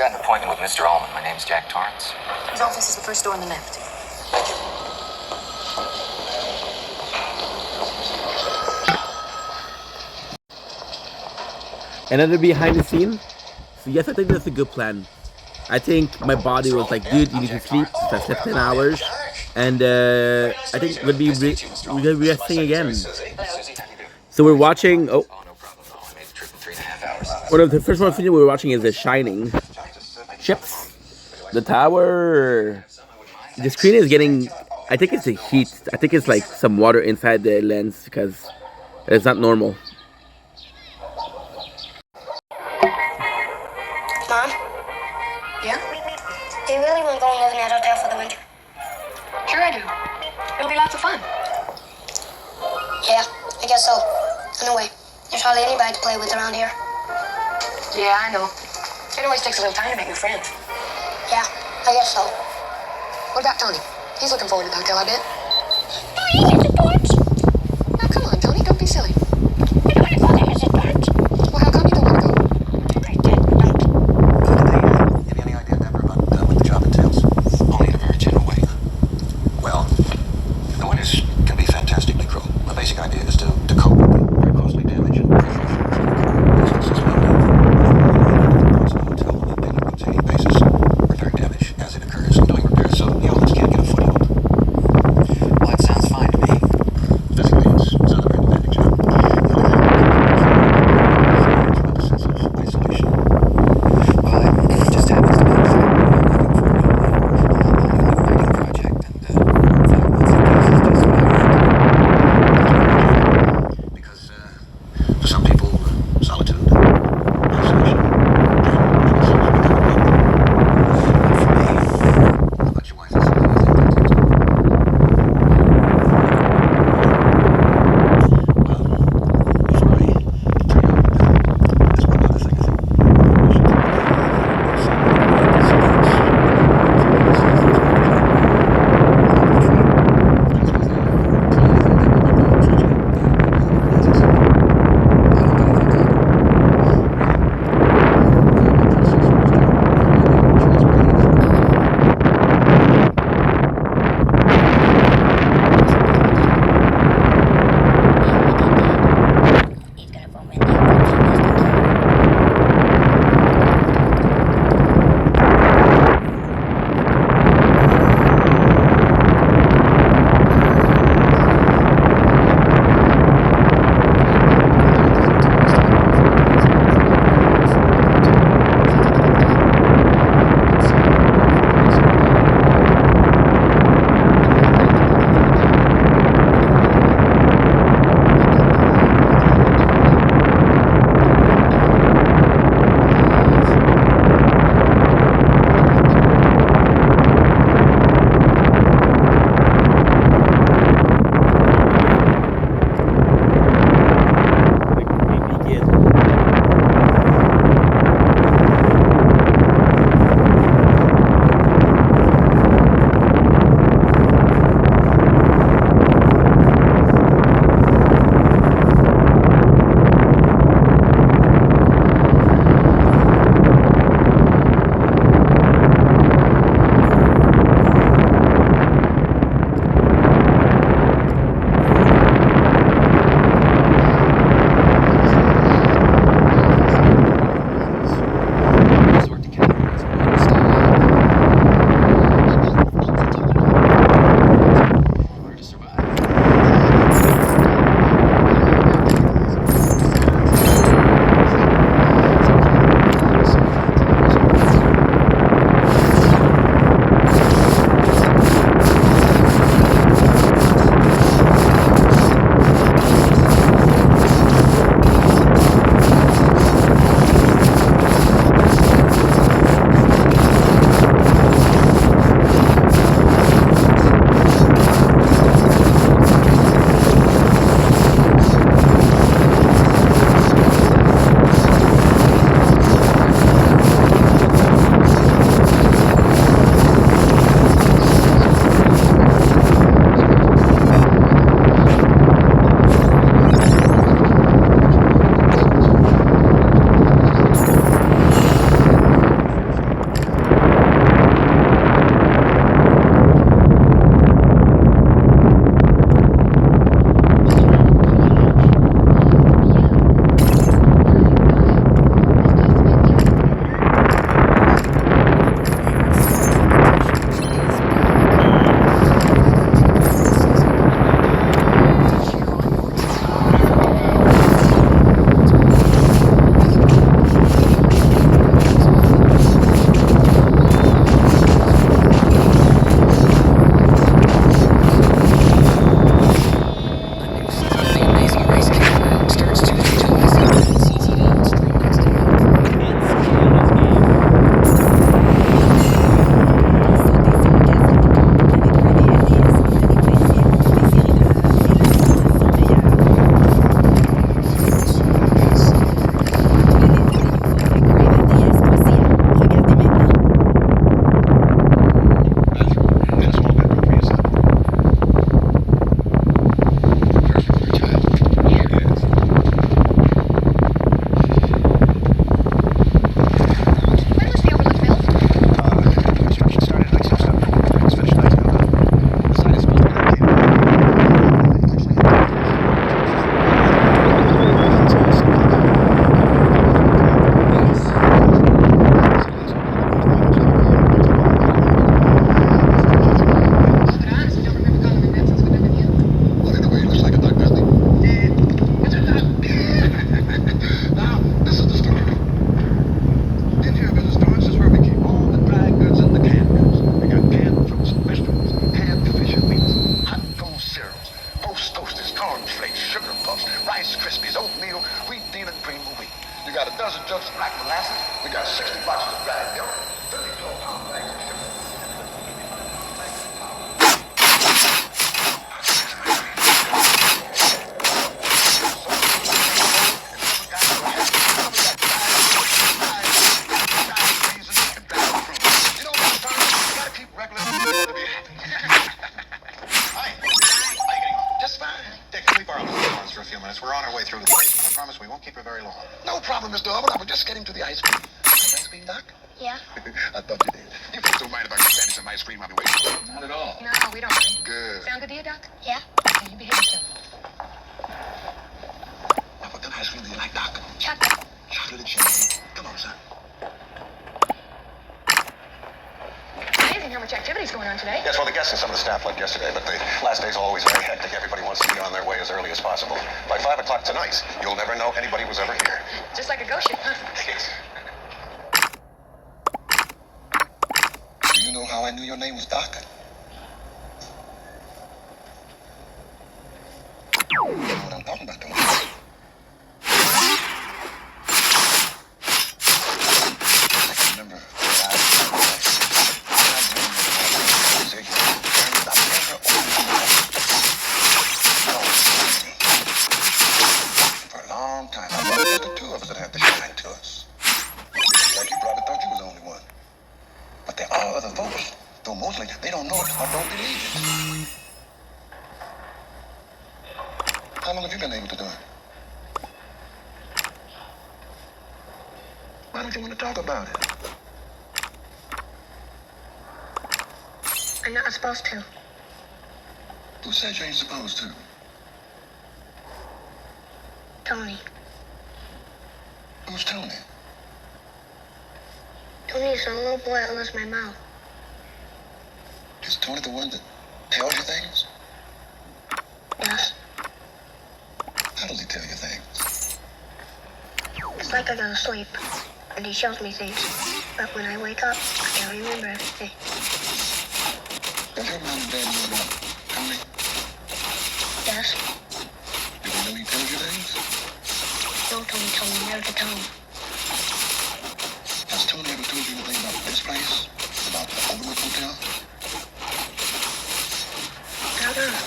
got an appointment with Mr. Allman. My name's Jack Torrance. His office is the first door on the left. Another behind the scene. So yes, I think that's a good plan. I think my body was like, dude, you need to sleep. So I slept 10 hours. And I think we'll be resting again. So we're watching, oh. One of the first one we were watching is The Shining. Chips. The tower. The screen is getting, I think it's the heat. I think it's like some water inside the lens because it's not normal. Mom? Yeah? Do you really want to go and live in that hotel for the winter? Sure I do. It'll be lots of fun. Yeah, I guess so. Anyway, there's hardly anybody to play with around here. Yeah, I know. It always takes a little time to make new friends. Yeah, I guess so. What about Tony? He's looking forward to the hotel, I bet. No, he isn't Torrance. Now, come on, Tony, don't be silly. I don't want to go there, is it Torrance? Well, how come you don't want to go? I did, don't. Have you any idea, Deborah, about what the job entails? Only in a very general way. Well, the winters can be fantastically cruel. The basic idea is to cope with the very costly damage and hotel on a daily rotating basis, repairing damage as it occurs and doing repairs so the elements can't get a foothold. Well, it sounds fine to me. Physically, it's not a very demanding job. The only thing tremendous sense of isolation. Well, it just happens to be the thing I'm looking for. I'm on a new writing project, and 5 months of this is just fine. Because for some people, solitude, isolation, can really serve as a kind of way. Not for me. How about your wife? Is it anything that cornflakes, sugar puffs, Rice Krispies, oatmeal, wheat deal, and cream of wheat. You got a dozen jugs of black molasses. We got 60 boxes of dried milk, 30 12-pound bags of sugar. We're on our way through the basement. I promise we won't keep her very long. No problem, Mr. Hubbard. I was just getting to the ice cream. Ice cream, Doc? Yeah. I thought you did. You folks don't mind if I get Danny some ice cream? I'll be waiting. Not at all. No, we don't mind. Good. Sound good to you, Doc? Yeah. Okay, you behave yourself. Now, what kind of ice cream do you like, Doc? Chocolate. Chocolate and cherry. Come on, son. Amazing how much activity's going on today. Yes, well, the guests and some of the staff left yesterday, but the last day's always very hectic. Everybody wants to be on their way as early as possible. By 5 o'clock tonight, you'll never know anybody was ever here. Just like a ghost ship, huh? Yes. Do you know how I knew your name was Doc? You know what I'm talking about, don't you? I can remember for a long time. I thought it was the two of us that had to shine to us. Like you probably thought you was the only one. But there are other folks, though mostly they don't know it or don't believe it. How long have you been able to do it? Why don't you want to talk about it? I'm not supposed to. Who said you ain't supposed to? Tony. Who's Tony? Tony is a little boy that lives in my mouth. Is Tony the one that tells you things? Yes. How does he tell you things? It's like I go to sleep, and he shows me things. But when I wake up, I can't remember everything. Does your mom and dad know about Tony? Yes. Do they know he tells you things? No, Tony told me never to tell him. Has Tony ever told you anything about this place? About the Overlook Hotel? I don't know.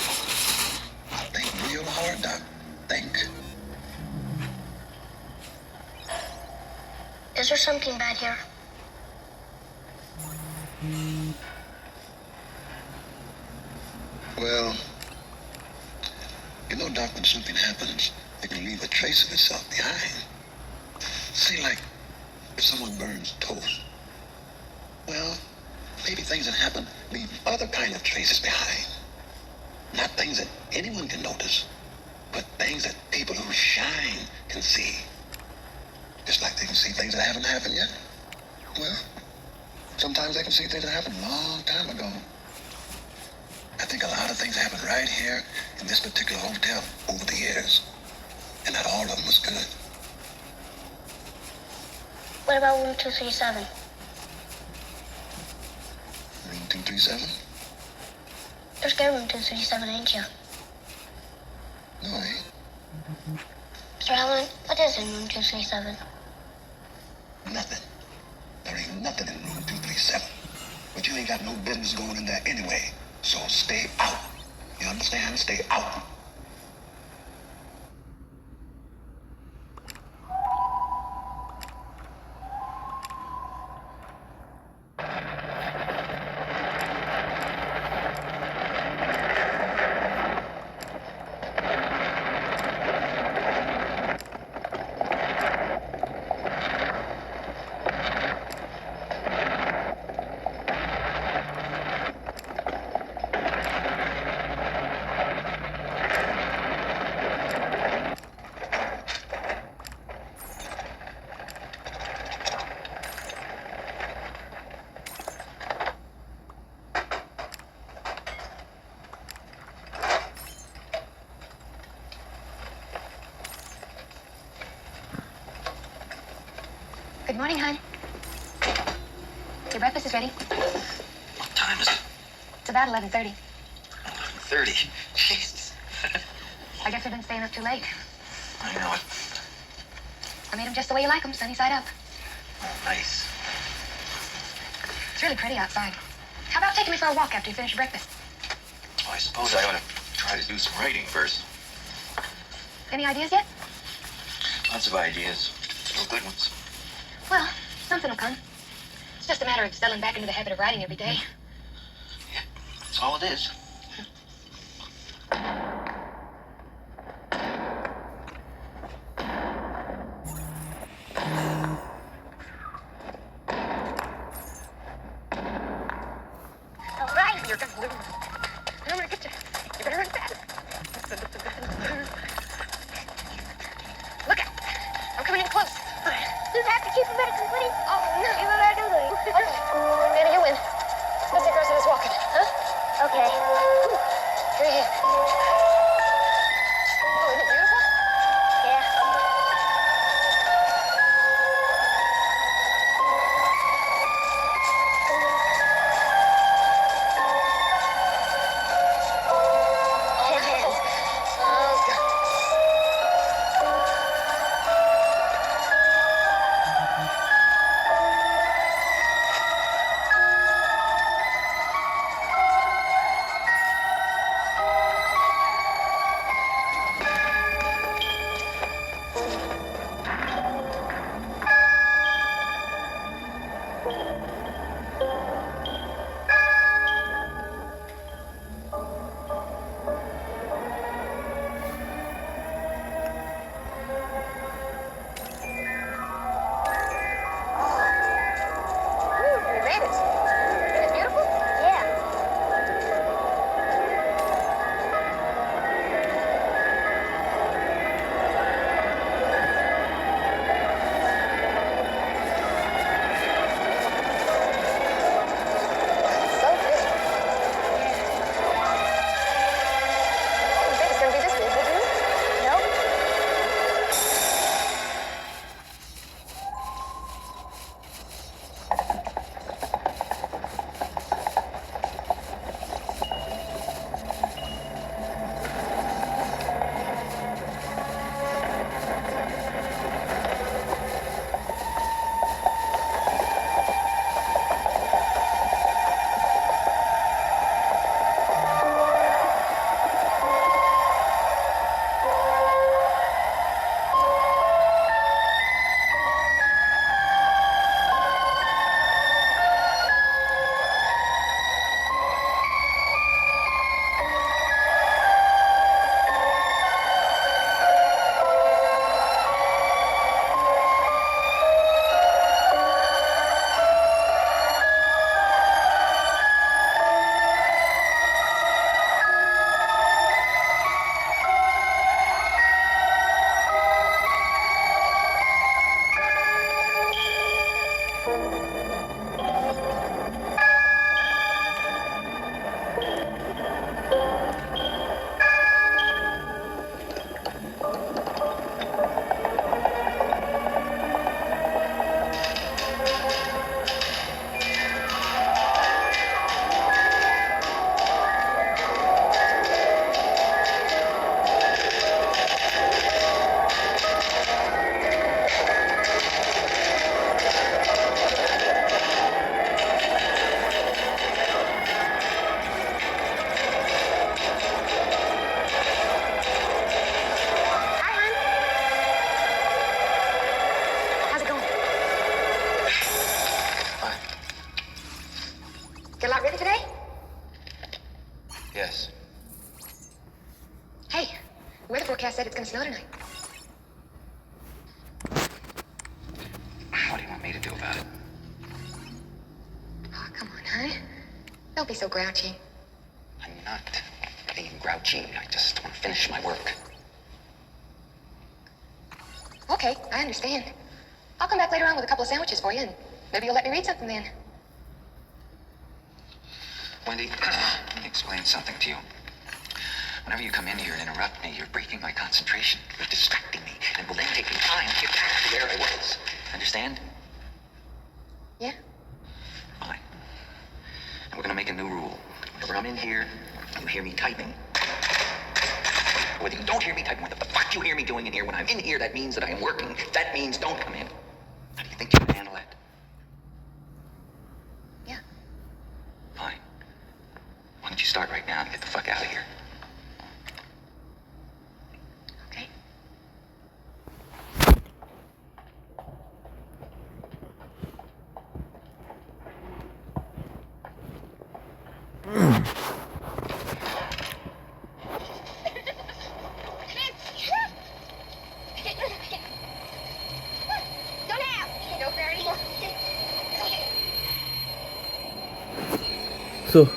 Think real hard, Doc. Think. Is there something bad here? Well, you know, Doc, when something happens, it can leave a trace of itself behind. See, like, if someone burns toast. Well, maybe things that happen leave other kind of traces behind. Not things that anyone can notice, but things that people who shine can see. Just like they can see things that haven't happened yet. Well, sometimes they can see things that happened a long time ago. I think a lot of things happened right here in this particular hotel over the years. And not all of them was good. What about room 237? Room 237? You're scared of room 237, ain't you? No, I ain't. Mr. Allen, what is in room 237? Nothing. There ain't nothing in room 237. But you ain't got no business going in there anyway. So stay out. You understand? Stay out. Good morning, hon. Your breakfast is ready. What time is it? It's about 11:30. 11:30. Jesus. I guess I've been staying up too late. I know it. I made them just the way you like them, sunny side up. Oh, nice. It's really pretty outside. How about taking me for a walk after you finish your breakfast? Well, I suppose I ought to try to do some writing first. Any ideas yet? Lots of ideas. No good ones. Well, something will come. It's just a matter of settling back into the habit of writing every day. Yeah, that's all it is. All right, you're gonna lose. I'm gonna get you. You better run fast. Look out. I'm coming in close. You have to keep him better company. Oh, no. You know what I'm doing. Okay. Danny, you win. Let's see the rest of this walking, huh? Okay. Here you go. Oh, isn't it beautiful? Yeah. We made it. Isn't it beautiful? Yeah. So pretty. I didn't think it's gonna be this big, did you? Nope. Get a lot ready today? Yes. Hey, the weather forecast said it's gonna snow tonight. What do you want me to do about it? Oh, come on, hon. Don't be so grouchy. I'm not being grouchy. I just want to finish my work. Okay, I understand. I'll come back later on with a couple of sandwiches for you, and maybe you'll let me read something then. Wendy, let me explain something to you. Whenever you come in here and interrupt me, you're breaking my concentration. You're distracting me, and will then take me time to get back to where I was. Understand? Yeah? Fine. And we're gonna make a new rule. Whenever I'm in here, you hear me typing. Whether you don't don't hear me typing. What the fuck you hear me doing in here? When I'm in here, that means that I am working. That means don't come in. How do you think you can handle that? Yeah. Fine. Why don't you start right now and get the fuck out of here? Okay. Don't have. No fair anymore. So,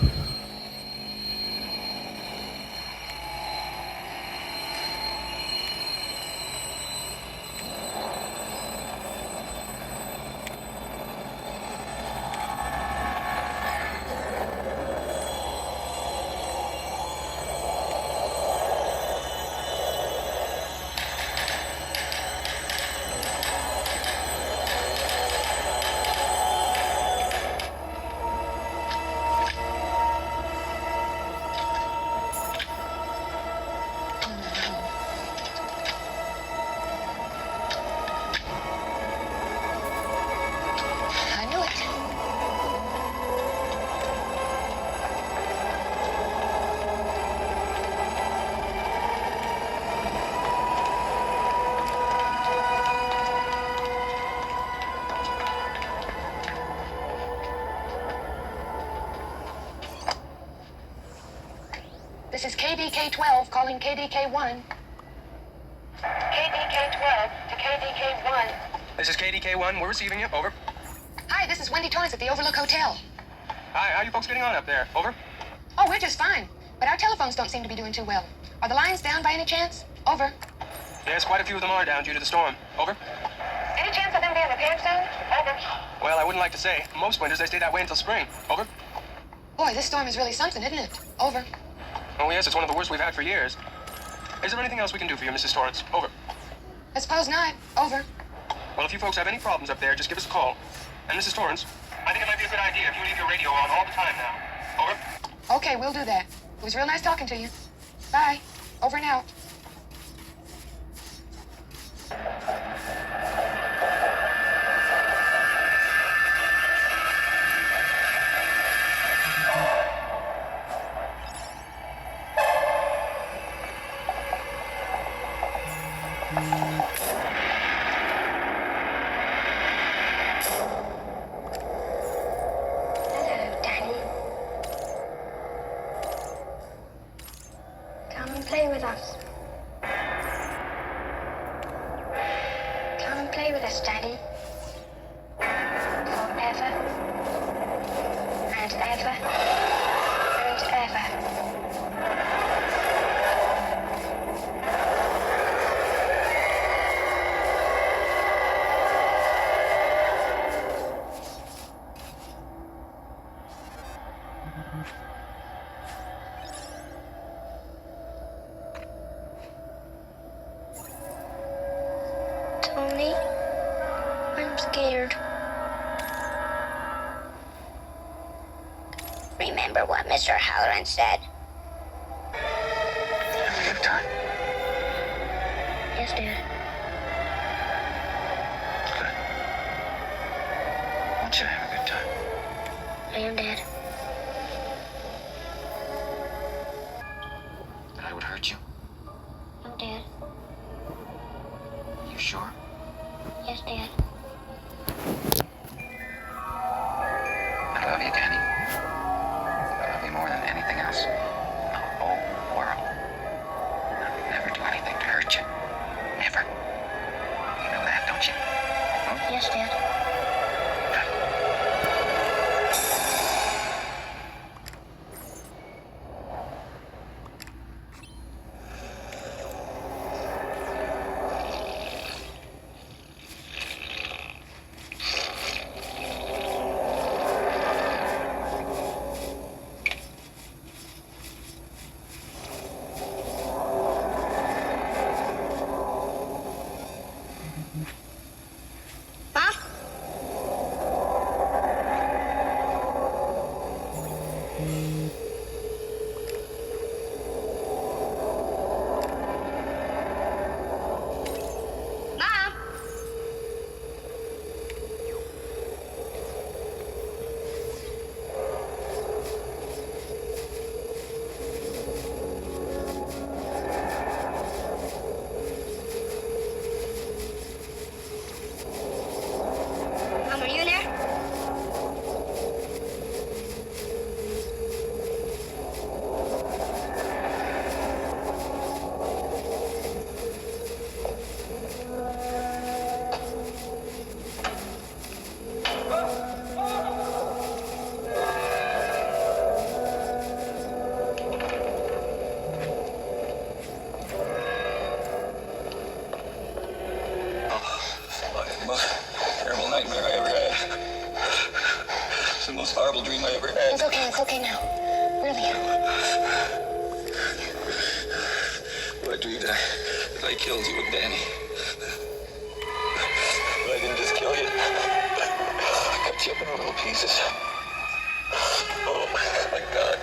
I knew it. This is KDK-12 calling KDK-1. KDK-12 to KDK-1. This is KDK-1. We're receiving you. Over. Hi, this is Wendy Torrance at the Overlook Hotel. Hi, how are you folks getting on up there? Over. Oh, we're just fine. But our telephones don't seem to be doing too well. Are the lines down by any chance? Over. Yes, quite a few of them are down due to the storm. Over. Any chance of them being repaired soon? Over. Well, I wouldn't like to say. Most winters, they stay that way until spring. Over. Boy, this storm is really something, isn't it? Over. Oh, yes, it's one of the worst we've had for years. Is there anything else we can do for you, Mrs. Torrance? Over. I suppose not. Over. Well, if you folks have any problems up there, just give us a call. And Mrs. Torrance, I think it might be a good idea if you leave your radio on all the time now. Over. Okay, we'll do that. It was real nice talking to you. Bye. Over and out. Hello, Daddy. Come and play with us. Come and play with us, Daddy. Forever. And ever. And ever. Tony, I'm scared. Remember what Mr. Halloran said? Have a good time. Yes, Dad. Good. I want you to have a good time. I am, Dad. That I would hurt you? No, Dad. You sure? Yes, Dad. I love you, Danny. I love you more than anything else in the whole world. I'll never do anything to hurt you. Never. You know that, don't you? Hmm? Yes, Dad. horrible dream I ever had. It's okay now. Really. I dreamed that I killed you and Danny. But I didn't just kill you. I cut you up into little pieces. Oh, my God.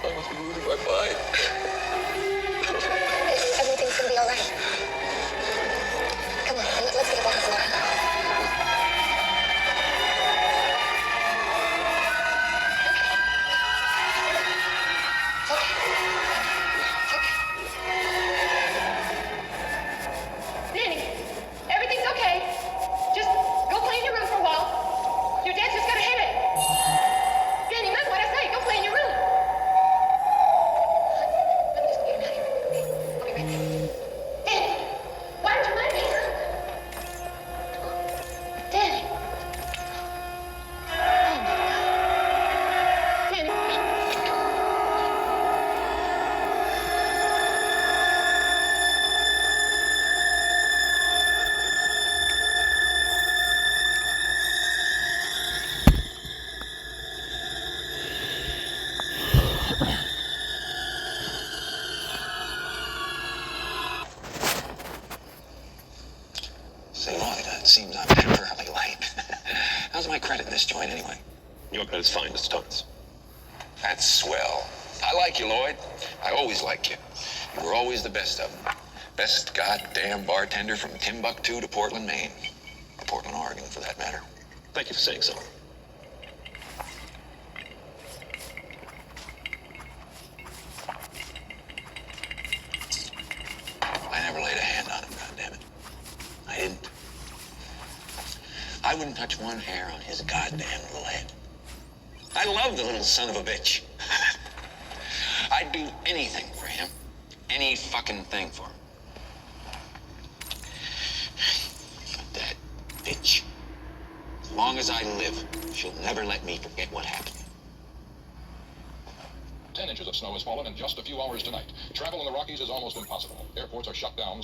I must be losing my mind. Everything's gonna be all right. Come on, let's get a box now. Danny, everything's okay. Just go play in your room for a while. Your dad's just gotta hit it. Danny, remember what I say. Go play in your room. Let me just go get him out of here. I'll be right back. Danny, why don't you let me? Danny. Oh my God. Danny. Say, Lloyd, it seems I'm temporarily late. How's my credit in this joint anyway? Your credit's fine, Mr. Torrance. That's swell. I like you, Lloyd. I always like you. You were always the best of them. Best goddamn bartender from Timbuktu to Portland, Maine. Or Portland, Oregon, for that matter. Thank you for saying so. I never laid a hand on him, goddammit. I didn't. I wouldn't touch one hair on his goddamn little head. I love the little son of a bitch. I'd do anything for him. Any fucking thing for him. But that bitch, as long as I live, she'll never let me forget what happened. 10 inches of snow has fallen in just a few hours tonight. Travel in the Rockies is almost impossible. Airports are shut down.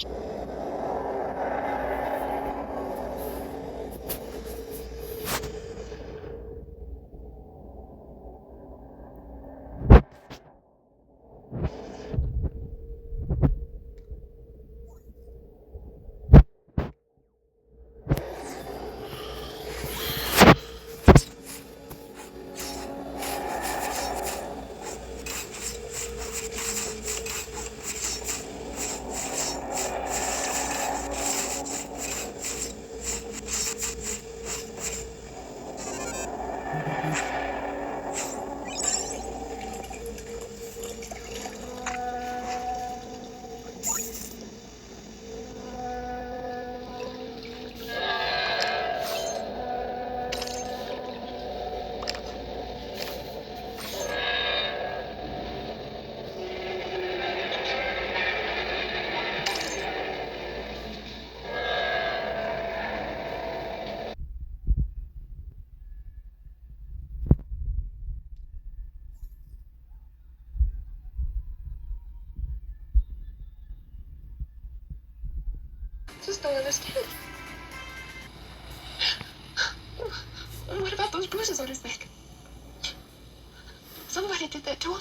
Just don't understand. What about those bruises on his neck? Somebody did that to him.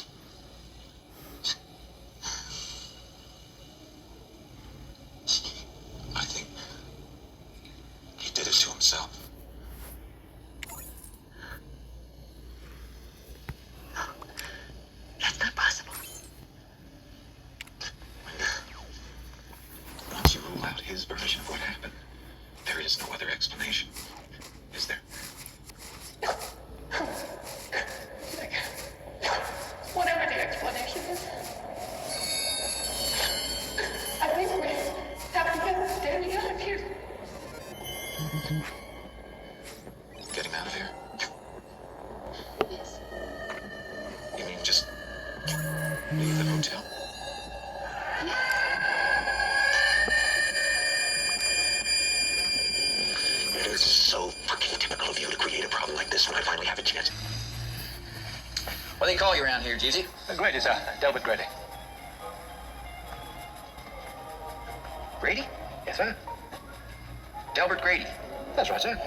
I think he did it to himself. That's not possible. Once you rule out his version of what happened, there is no other explanation. Is there? Whatever the explanation is. I think we have to get Danny out of here. Getting out of here? Yes. You mean just leave the hotel? It is so fucking typical of you to create a problem like this when I finally have a chance. What do they call you around here, Jeezy? Grady, sir. Delbert Grady. Grady? Yes, sir. Delbert Grady. That's right, sir.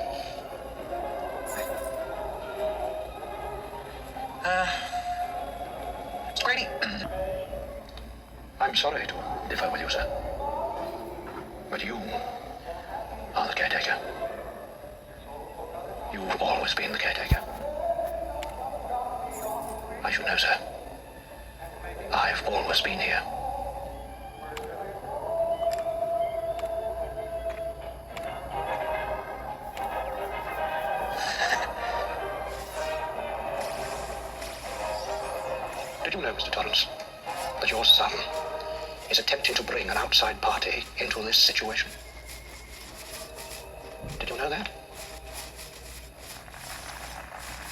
Grady. I'm sorry to differ with you, sir. But you are the caretaker. You've always been the caretaker. I should know, sir. I've always been here. Did you know, Mr. Torrance, that your son is attempting to bring an outside party into this situation? Did you know that?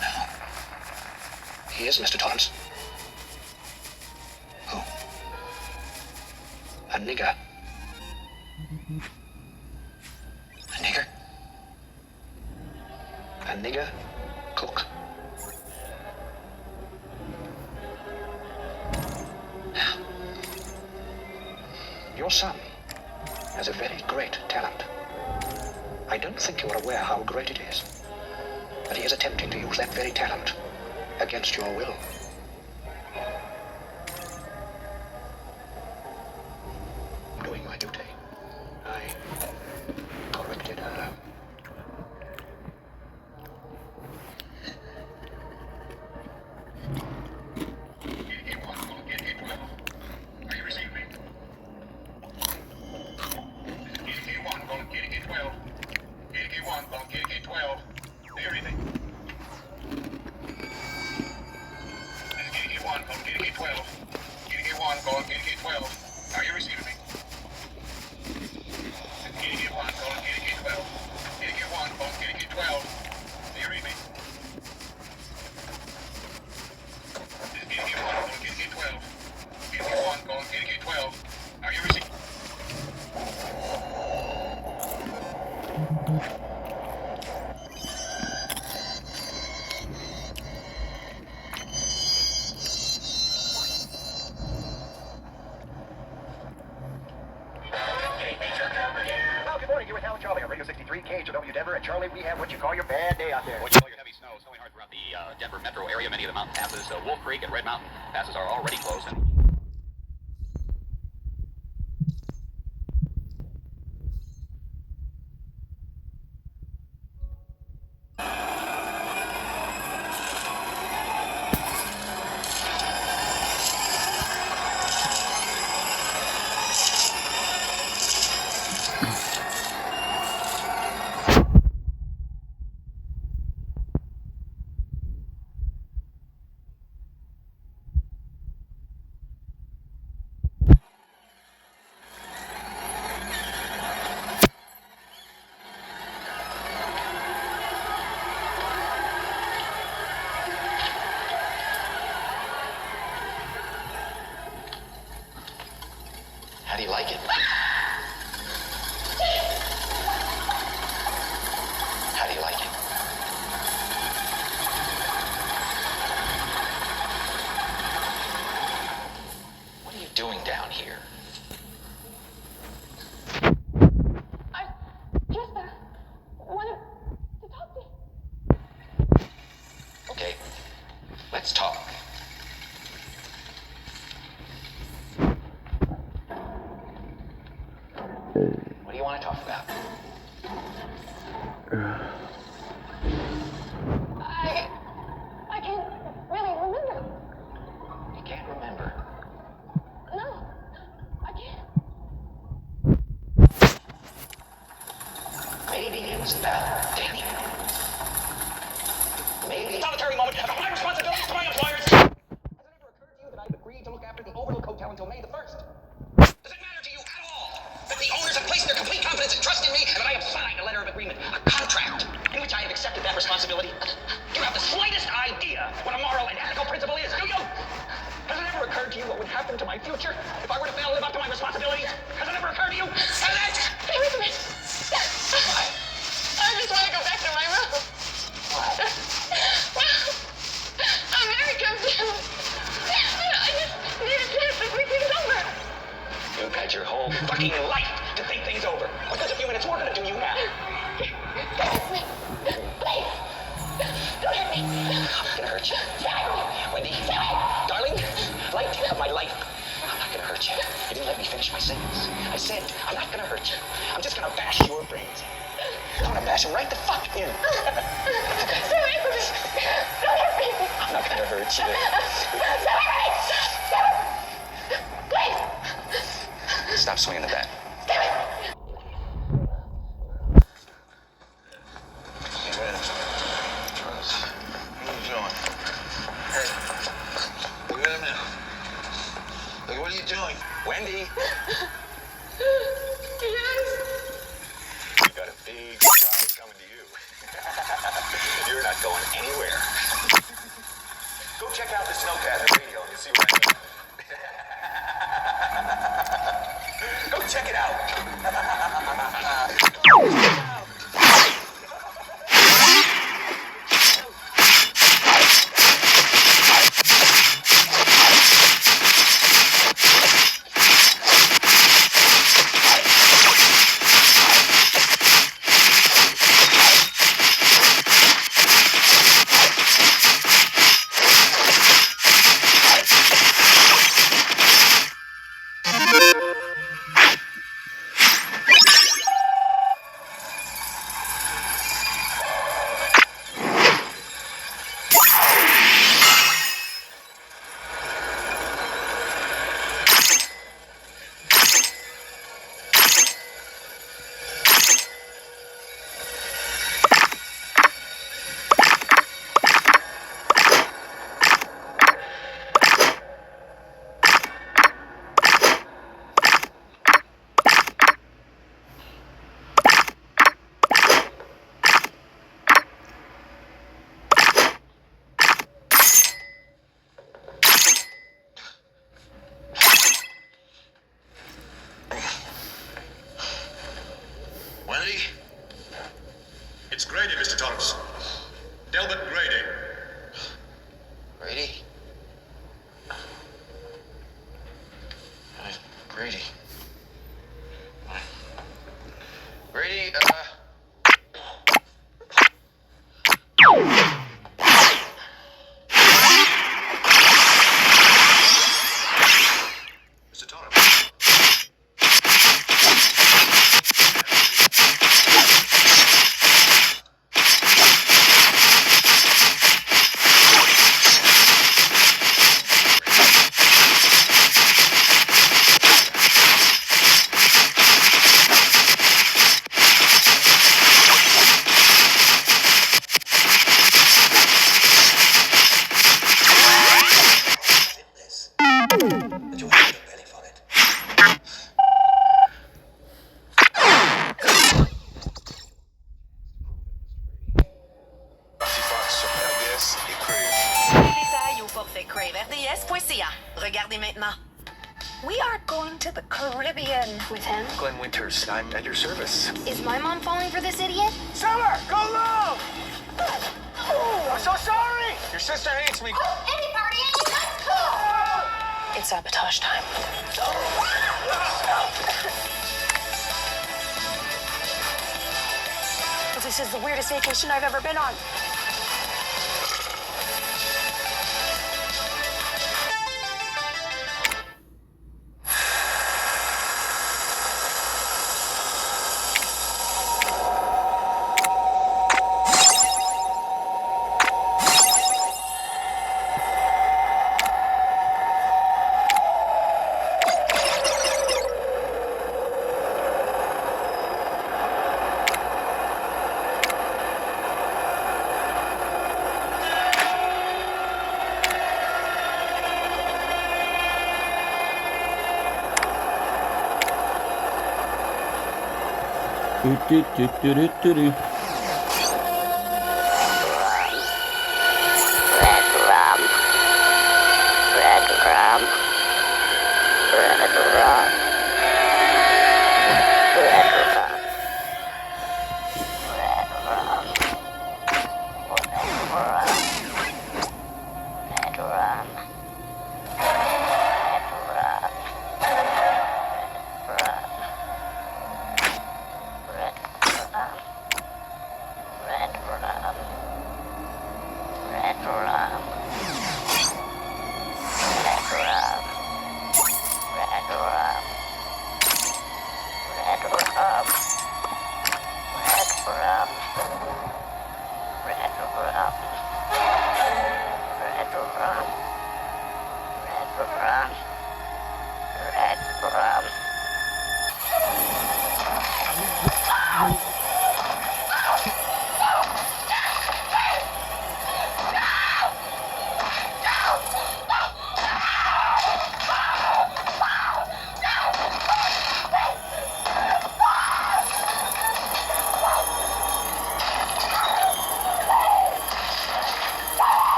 No. He is, Mr. Torrance. Who? A nigger. A nigger? A nigger cook. Your son has a very great talent. I don't think you are aware how great it is that he is attempting to use that very talent against your will. Doing my duty, I corrected her. Denver, and Charlie, we have what you call your bad day out there. What you call your heavy snow snowing hard throughout the Denver metro area. Many of the mountain passes, Wolf Creek and Red Mountain passes are already closed. How do you like it? How do you like it? What are you doing down here? I just wanted to talk to you. Okay, let's talk. What do you want to talk about? I can't really remember. You can't remember. No, I can't. Maybe it was about Danny. Maybe. Solitary moment of my responsibilities to my employers. Has it ever occurred to you that I've agreed to look after the Overlook Hotel until May the 1st? Does it matter to you at all that the owners have placed their complete confidence and trust in me and that I have signed a letter of agreement, a contract, in which I have accepted that responsibility? Do you have the slightest idea what a moral and ethical principle is, do you? Has it ever occurred to you what would happen to my future if I were to fail to live up to my responsibilities? Has it ever occurred to you? Has it? Stay with me. I just want to go back to my room. What? I'm very confused. I just need a chance to think things over. You've had your whole fucking life to think things over. What does a few minutes more gonna do you now? Please. Don't hurt me. I'm gonna hurt you. my sentence. I said, I'm not gonna hurt you. I'm just gonna bash your brains. I'm gonna bash them right the fuck in. Stay away from me! Don't hurt me! I'm not gonna hurt you. Stay away! Please! Stop swinging the bat. Stay away! Hey, man. What are you doing? Hey. Look at him now. Look, what are you doing? Wendy! Yes? You got a big surprise coming to you. You're not going anywhere. Go check out the snowcat in the radio and you'll see what I mean. Go check it out. Wendy? It's Grady, Mr. Thomas. Delbert Grady. Grady? Hi, Grady. Grady, Mr. Thomas. Regardez maintenant. We are going to the Caribbean with him. Glenn Winters, I'm at your service. Is my mom falling for this idiot? Summer, go low! Oh, I'm so sorry! Your sister hates me. Any partying? Let's go! It's sabotage time. This is the weirdest vacation I've ever been on. Do, do, do, do, do, do.